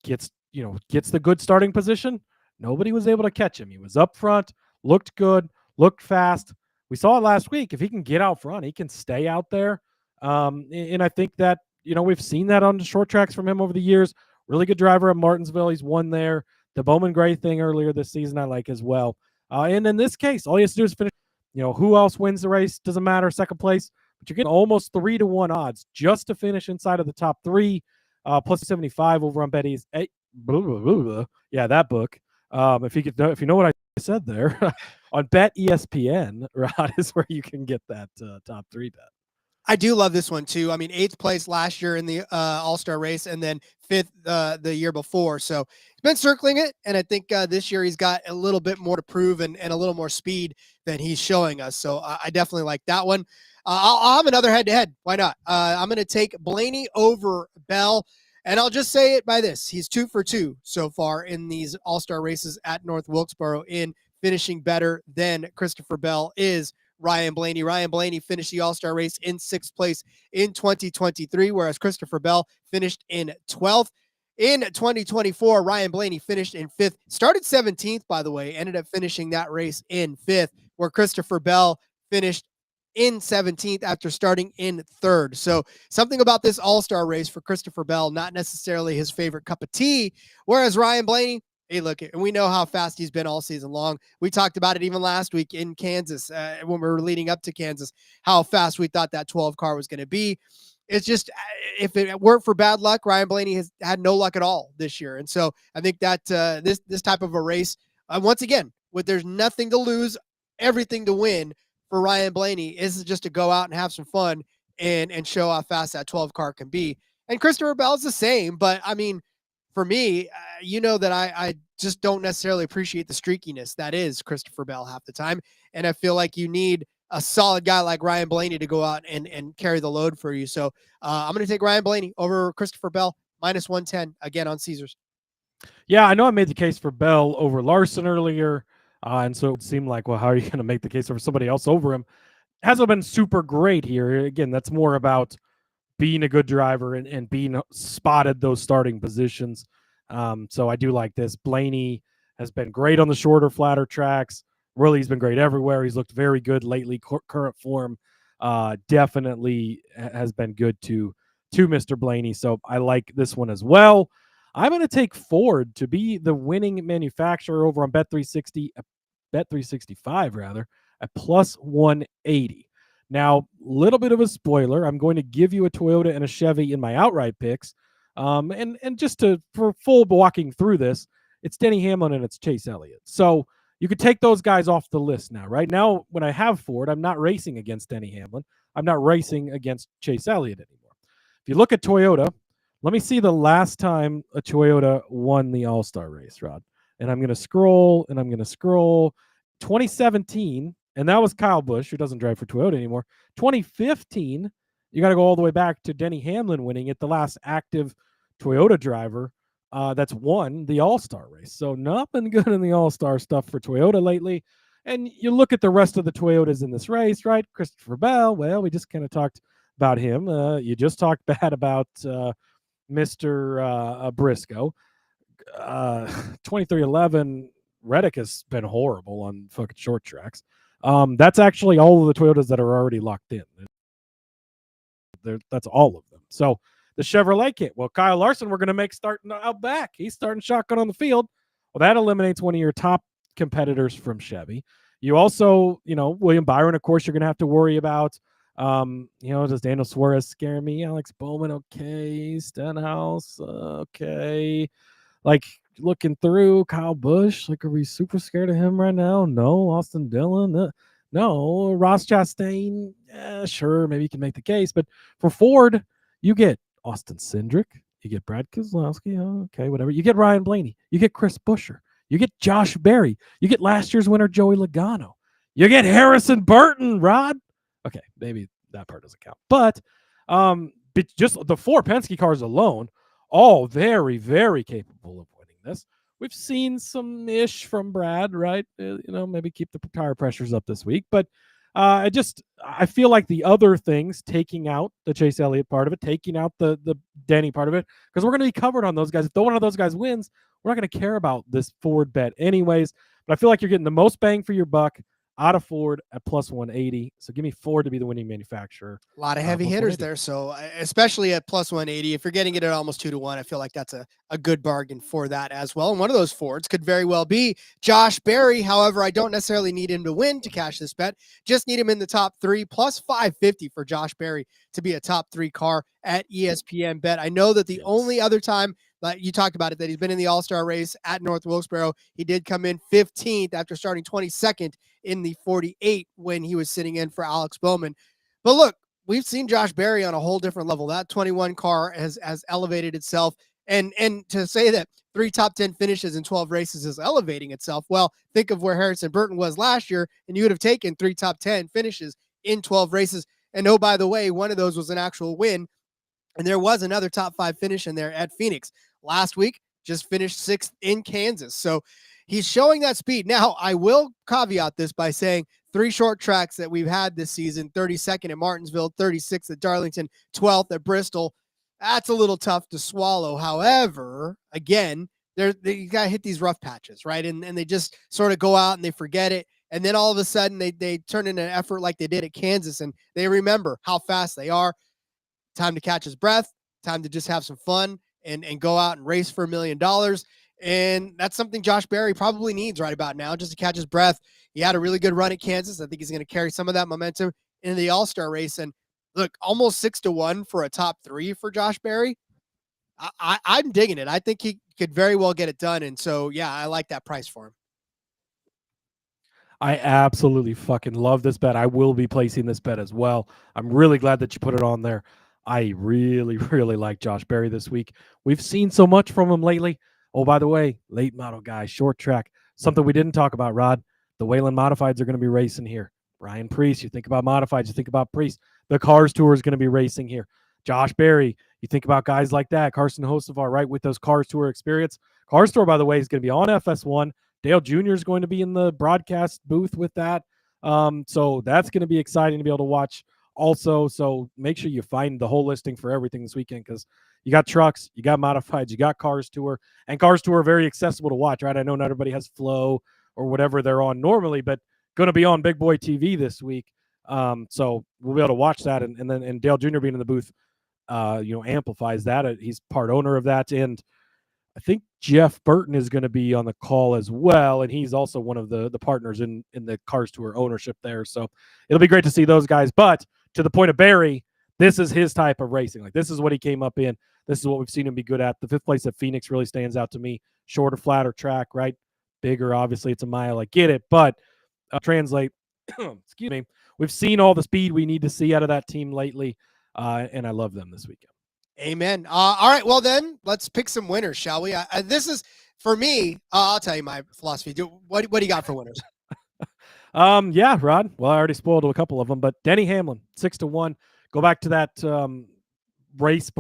gets the good starting position. Nobody was able to catch him. He was up front, looked good, looked fast. We saw it last week. If he can get out front, he can stay out there. And I think that, we've seen that on the short tracks from him over the years. Really good driver at Martinsville. He's won there. The Bowman Gray thing earlier this season I like as well. And in this case, all he has to do is finish. Who else wins the race? Doesn't matter, second place. But you're getting almost 3-1 odds just to finish inside of the top 3. Plus 75 over on Betty's. Yeah, that book. If you know what I said there, on Bet ESPN, Rod, is where you can get that top 3 bet. I do love this one too. I mean, 8th place last year in the All-Star race and then 5th the year before. So he's been circling it. And I think this year he's got a little bit more to prove and a little more speed than he's showing us. So I definitely like that one. I'll have another head-to-head. Why not? I'm going to take Blaney over Bell. And I'll just say it by this. He's 2 for 2 so far in these All-Star races at North Wilkesboro in finishing better than Christopher Bell is Ryan Blaney. Ryan Blaney finished the All-Star race in 6th place in 2023, whereas Christopher Bell finished in 12th. In 2024, Ryan Blaney finished in 5th, started 17th, by the way, ended up finishing that race in 5th, where Christopher Bell finished in 17th after starting in 3rd. So something about this All-Star race for Christopher Bell, not necessarily his favorite cup of tea, whereas Ryan Blaney, hey, look, and we know how fast he's been all season long. We talked about it even last week in Kansas when we were leading up to Kansas, how fast we thought that 12 car was going to be. It's just, if it weren't for bad luck, Ryan Blaney has had no luck at all this year. And so I think that this type of a race, once again, there's nothing to lose, everything to win for Ryan Blaney is just to go out and have some fun and show how fast that 12 car can be. And Christopher Bell's the same, but I mean, for me, you know that I just don't necessarily appreciate the streakiness that is Christopher Bell half the time. And I feel like you need a solid guy like Ryan Blaney to go out and carry the load for you. So I'm going to take Ryan Blaney over Christopher Bell, -110 again on Caesars. Yeah, I know I made the case for Bell over Larson earlier. And so it would seem like, well, how are you going to make the case for somebody else over him? Hasn't been super great here. Again, that's more about being a good driver and being spotted those starting positions. So I do like this. Blaney has been great on the shorter, flatter tracks. Really, he's been great everywhere. He's looked very good lately. Current form definitely has been good to Mr. Blaney. So I like this one as well. I'm going to take Ford to be the winning manufacturer over on Bet365 rather, at +180. Now, a little bit of a spoiler. I'm going to give you a Toyota and a Chevy in my outright picks. And just for full walking through this, it's Denny Hamlin and it's Chase Elliott. So you could take those guys off the list now. Right now, when I have Ford, I'm not racing against Denny Hamlin. I'm not racing against Chase Elliott anymore. If you look at Toyota, let me see the last time a Toyota won the All-Star race, Rod. And I'm going to scroll, 2017, and that was Kyle Busch, who doesn't drive for Toyota anymore. 2015, you got to go all the way back to Denny Hamlin winning it, the last active Toyota driver that's won the All-Star race. So nothing good in the All-Star stuff for Toyota lately. And you look at the rest of the Toyotas in this race, right? Christopher Bell, well, we just kind of talked about him. You just talked bad about Mr. Briscoe. 2311, Reddick has been horrible on fucking short tracks. That's actually all of the Toyotas that are already locked in. That's all of them. So the Chevrolet kit. Well, Kyle Larson, we're going to make starting out back. He's starting shotgun on the field. Well, that eliminates one of your top competitors from Chevy. You also, William Byron, of course, you're going to have to worry about. Does Daniel Suarez scare me? Alex Bowman, okay. Stenhouse, okay. Like, looking through Kyle Busch, like, are we super scared of him right now? No. Austin Dillon, no. Ross Chastain, sure, maybe you can make the case. But for Ford, you get Austin Cindric, you get Brad Keselowski, okay, whatever. You get Ryan Blaney, you get Chris Buescher, you get Josh Berry, you get last year's winner Joey Logano, you get Harrison Burton, Rod. Okay, maybe that part doesn't count. But just the 4 Penske cars alone, all very, very capable of winning this. We've seen some ish from Brad, right? Maybe keep the tire pressures up this week. But I feel like the other things, taking out the Chase Elliott part of it, taking out the Denny part of it, because we're going to be covered on those guys. If one of those guys wins, we're not going to care about this Ford bet anyways. But I feel like you're getting the most bang for your buck out of Ford at +180. So give me Ford to be the winning manufacturer. A lot of heavy hitters there. So especially at +180, if you're getting it at almost 2-1, I feel like that's a good bargain for that as well. And one of those Fords could very well be Josh Berry. However, I don't necessarily need him to win to cash this bet. Just need him in the top 3, +550 for Josh Berry to be a top 3 car at ESPN Bet. I know that the only other time you talked about it, that he's been in the All-Star race at North Wilkesboro, he did come in 15th after starting 22nd in the 48 when he was sitting in for Alex Bowman. But look, we've seen Josh Berry on a whole different level. That 21 car has elevated itself. And to say that 3 top 10 finishes in 12 races is elevating itself, well, think of where Harrison Burton was last year, and you would have taken 3 top 10 finishes in 12 races. And oh, by the way, one of those was an actual win. And there was another top 5 finish in there at Phoenix. Last week, just finished 6th in Kansas. So he's showing that speed. Now, I will caveat this by saying 3 short tracks that we've had this season, 32nd at Martinsville, 36th at Darlington, 12th at Bristol. That's a little tough to swallow. However, again, you got to hit these rough patches, right? And they just sort of go out and they forget it. And then all of a sudden they turn in an effort like they did at Kansas, and they remember how fast they are. Time to catch his breath, time to just have some fun and go out and race for $1 million. And that's something Josh Berry probably needs right about now, just to catch his breath. He had a really good run at Kansas. I think he's going to carry some of that momentum into the All-Star race. And look, almost 6-1 for a top 3 for Josh Berry. I'm digging it. I think he could very well get it done. And so, yeah, I like that price for him. I absolutely fucking love this bet. I will be placing this bet as well. I'm really glad that you put it on there. I really, really like Josh Berry this week. We've seen so much from him lately. Oh, by the way, late model guy, short track, something we didn't talk about, Rod. The Wayland Modifieds are going to be racing here. Brian Priest, you think about Modifieds, you think about Priest. The Cars Tour is going to be racing here. Josh Berry, you think about guys like that. Carson Hocevar, right, with those Cars Tour experience. Cars Tour, by the way, is going to be on FS1. Dale Jr. is going to be in the broadcast booth with that. So that's going to be exciting to be able to watch also. So make sure you find the whole listing for everything this weekend, because you got trucks, you got modifieds, you got Cars Tour, and Cars Tour are very accessible to watch, right? I know not everybody has Flow or whatever they're on normally, but going to be on Big Boy TV this week. So we'll be able to watch that. And then Dale Jr. being in the booth, amplifies that. He's part owner of that. And I think Jeff Burton is going to be on the call as well, and he's also one of the partners in the Cars Tour ownership there. So it'll be great to see those guys. But to the point of Barry, this is his type of racing. Like, this is what he came up in. This is what we've seen him be good at. The 5th place at Phoenix really stands out to me. Shorter, flatter track, right? Bigger, obviously, it's a mile. I get it, but translate. Excuse me. We've seen all the speed we need to see out of that team lately, and I love them this weekend. Amen. All right. Well, then let's pick some winners, shall we? This is, for me, I'll tell you my philosophy. What do you got for winners? Yeah, Rod. Well, I already spoiled a couple of them, but Denny Hamlin, 6-1. Go back to that race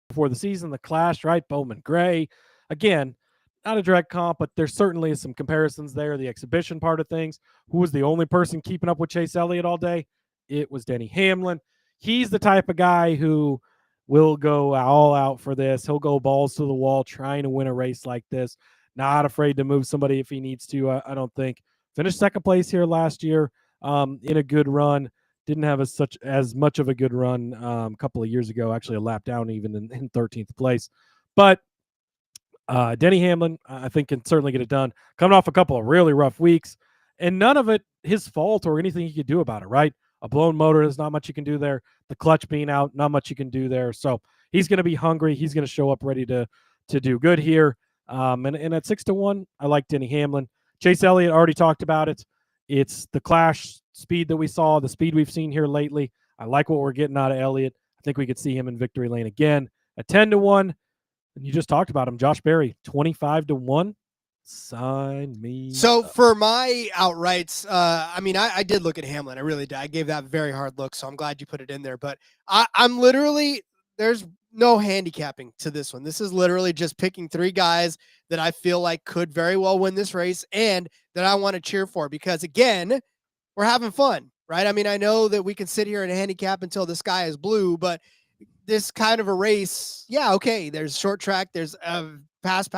before the season, the Clash, right? Bowman Gray. Again, not a direct comp, but there certainly is some comparisons there. The exhibition part of things. Who was the only person keeping up with Chase Elliott all day? It was Denny Hamlin. He's the type of guy who will go all out for this. He'll go balls to the wall trying to win a race like this. Not afraid to move somebody if he needs to, I don't think. Finished 2nd place here last year in a good run. Didn't have as much of a good run a couple of years ago, actually a lap down even in 13th place. But Denny Hamlin, I think, can certainly get it done. Coming off a couple of really rough weeks, and none of it his fault or anything he could do about it, right? A blown motor, there's not much you can do there. The clutch being out, not much you can do there. So he's going to be hungry. He's going to show up ready to do good here. And at 6-1, I like Denny Hamlin. Chase Elliott, already talked about it. It's the Clash speed that we saw, the speed we've seen here lately. I like what we're getting out of Elliott. I think we could see him in victory lane again. At 10-1, and you just talked about him, Josh Berry, 25-1. Sign me. So for my outrights, I did look at Hamlin. I really did. I gave that a very hard look, so I'm glad you put it in there. But I'm literally, there's no handicapping to this one. This is literally just picking 3 guys that I feel like could very well win this race and that I want to cheer for, because, again, we're having fun, right? I mean, I know that we can sit here and handicap until the sky is blue, but this kind of a race, yeah, okay, there's short track, there's past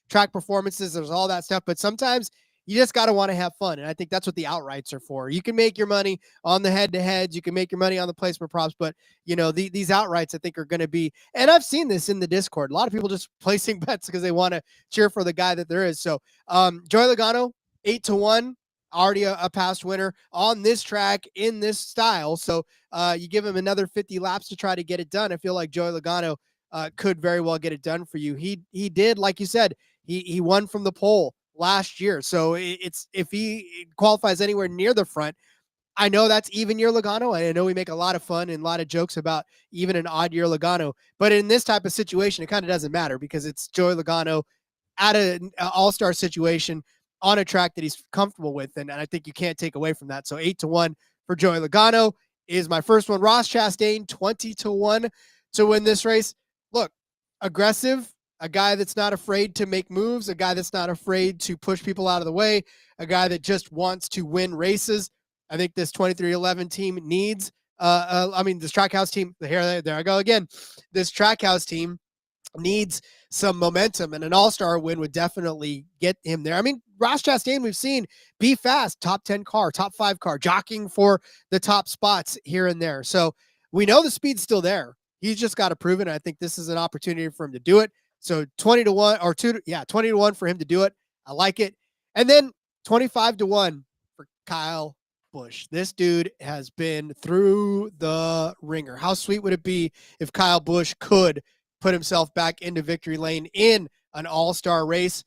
track performances, there's all that stuff, but sometimes you just got to want to have fun, and I think that's what the outrights are for. You can make your money on the head-to-heads, you can make your money on the placement props, but these outrights I think are going to be, and I've seen this in the Discord, a lot of people just placing bets because they want to cheer for the guy that there is. So Joey Logano, 8-1, already a past winner on this track in this style. So you give him another 50 laps to try to get it done. I feel like Joey Logano could very well get it done for you. He did, like you said, he won from the pole last year. So it's, if he qualifies anywhere near the front, I know that's even year Logano. I know we make a lot of fun and a lot of jokes about even an odd year Logano, but in this type of situation, it kind of doesn't matter because it's Joey Logano at an all-star situation on a track that he's comfortable with. And I think you can't take away from that. So 8-1 for Joey Logano is my first one. Ross Chastain, 20-1 to win this race. Look, aggressive, a guy that's not afraid to make moves, a guy that's not afraid to push people out of the way, a guy that just wants to win races. I think this 2311 team needs, this Trackhouse team, there I go again. This Trackhouse team needs some momentum, and an all-star win would definitely get him there. I mean, Ross Chastain, we've seen be fast, top 10 car, top 5 car, jockeying for the top spots here and there. So we know the speed's still there. He's just got to prove it. I think this is an opportunity for him to do it. So 20 to 1 for him to do it. I like it. And then 25 to 1 for Kyle Busch. This dude has been through the ringer. How sweet would it be if Kyle Busch could put himself back into victory lane in an all-star race?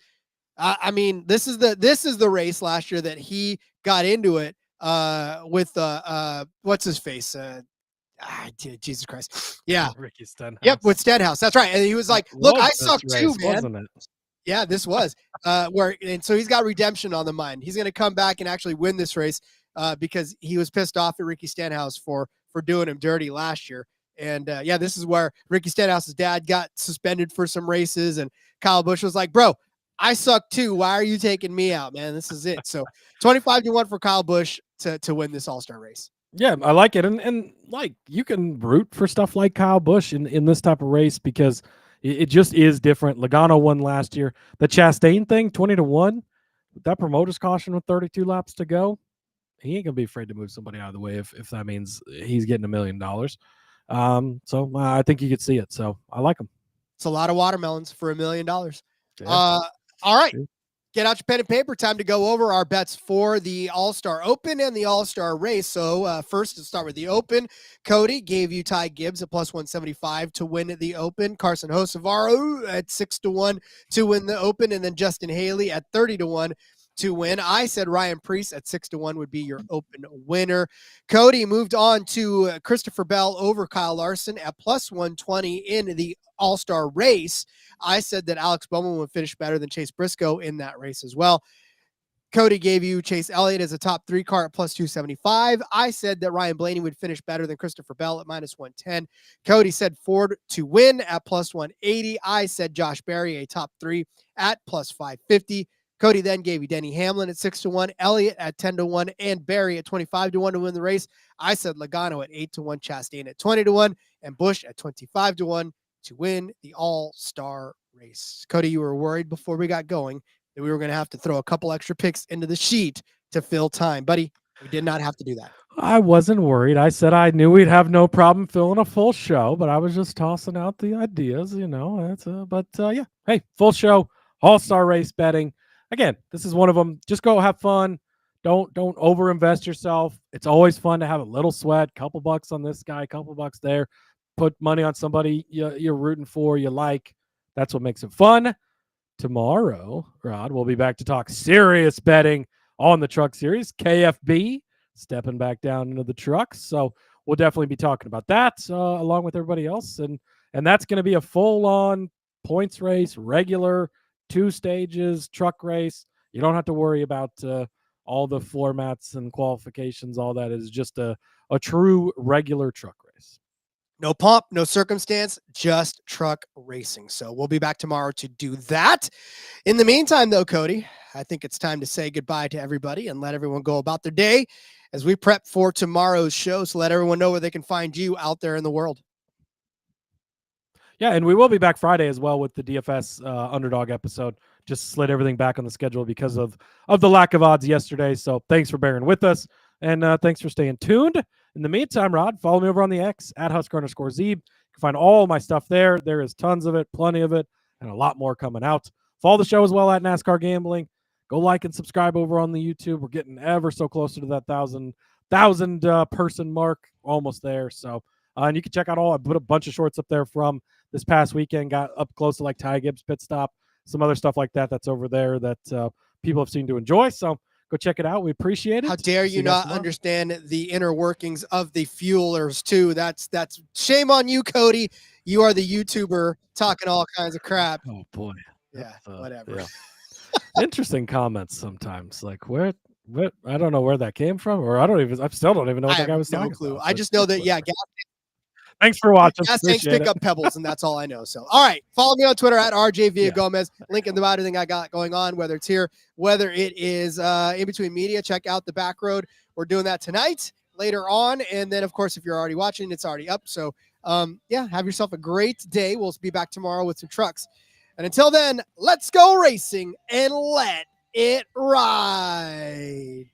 I mean, this is the race last year that he got into it with what's his face? Jesus Christ. Yeah. Ricky Stenhouse. Yep, with Stenhouse. That's right. And he was like, look, I suck too, man. Wasn't it? Yeah, this was and so he's got redemption on the mind. He's going to come back and actually win this race because he was pissed off at Ricky Stenhouse for doing him dirty last year. And this is where Ricky Stenhouse's dad got suspended for some races, and Kyle Busch was like, bro, I suck too. Why are you taking me out, man? This is it. So 25 to 1 for Kyle Busch to win this all-star race. Yeah, I like it. And like, you can root for stuff like Kyle Busch in this type of race because it just is different. Logano won last year. The Chastain thing, 20 to 1, that promoter's caution with 32 laps to go, he ain't going to be afraid to move somebody out of the way if that means he's getting $1 million. So I think you could see it. So I like him. It's a lot of watermelons for $1 million. Yeah. All right. Get out your pen and paper. Time to go over our bets for the All-Star Open and the All-Star Race. So first, to start with the Open, Cody gave you Ty Gibbs at plus 175 to win the Open. Carson Hocevarro at 6 to 1 to win the Open, and then Justin Haley at 30 to 1 to win. I said Ryan Preece at 6 to 1 would be your Open winner. Cody moved on to Christopher Bell over Kyle Larson at plus 120 in the All-Star Race. I said that Alex Bowman would finish better than Chase Briscoe in that race as well. Cody gave you Chase Elliott as a top 3 car at plus 275. I said that Ryan Blaney would finish better than Christopher Bell at minus 110. Cody said Ford to win at plus 180. I said Josh Berry, a top 3 at plus 550. Cody then gave you Denny Hamlin at 6 to 1, Elliott at 10 to 1, and Berry at 25 to 1 to win the race. I said Logano at 8 to 1, Chastain at 20 to 1, and Busch at 25 to 1 to win the All-Star Race. Cody, you were worried before we got going that we were going to have to throw a couple extra picks into the sheet to fill time. Buddy, we did not have to do that. I wasn't worried. I said I knew we'd have no problem filling a full show, but I was just tossing out the ideas, you know. Yeah. Hey, full show, All-Star Race betting. Again, this is one of them. Just go have fun. Don't overinvest yourself. It's always fun to have a little sweat, couple bucks on this guy, couple bucks there. Put money on somebody you're rooting for, you like. That's what makes it fun. Tomorrow, Rod, we'll be back to talk serious betting on the Truck Series. KFB stepping back down into the trucks. So we'll definitely be talking about that along with everybody else. And that's going to be a full-on points race, regular 2 stages truck race. You don't have to worry about all the floor mats and qualifications. All that is just a true regular truck race. No pomp, no circumstance, just truck racing. So we'll be back tomorrow to do that. In the meantime, though, Cody, I think it's time to say goodbye to everybody and let everyone go about their day as we prep for tomorrow's show. So let everyone know where they can find you out there in the world. Yeah, and we will be back Friday as well with the DFS underdog episode. Just slid everything back on the schedule because of the lack of odds yesterday. So thanks for bearing with us, and thanks for staying tuned. In the meantime, Rod, follow me over on the X at Husker_Zeeb. You can find all my stuff there. There is tons of it, plenty of it, and a lot more coming out. Follow the show as well at NASCAR Gambling. Go like and subscribe over on the YouTube. We're getting ever so closer to that 1,000 person mark, almost there. So, and you can check out I put a bunch of shorts up there from this past weekend. Got up close to like Ty Gibbs pit stop, some other stuff like that. That's over there that people have seemed to enjoy. So go check it out. We appreciate it. How dare you not understand the inner workings of the fuelers too? That's shame on you, Cody. You are the YouTuber talking all kinds of crap. Oh boy. Yeah, whatever. Yeah. Interesting comments sometimes. Like what I don't know where that came from, or I still don't even know what that guy was talking about. I just know that Thanks for watching. Gas tanks pick up pebbles, and that's all I know. So, all right. Follow me on Twitter at RJ Villagomez. Link in about everything I got going on, whether it's here, whether it is in between media. Check out the back road. We're doing that tonight, later on. And then, of course, if you're already watching, it's already up. So, have yourself a great day. We'll be back tomorrow with some trucks. And until then, let's go racing and let it ride.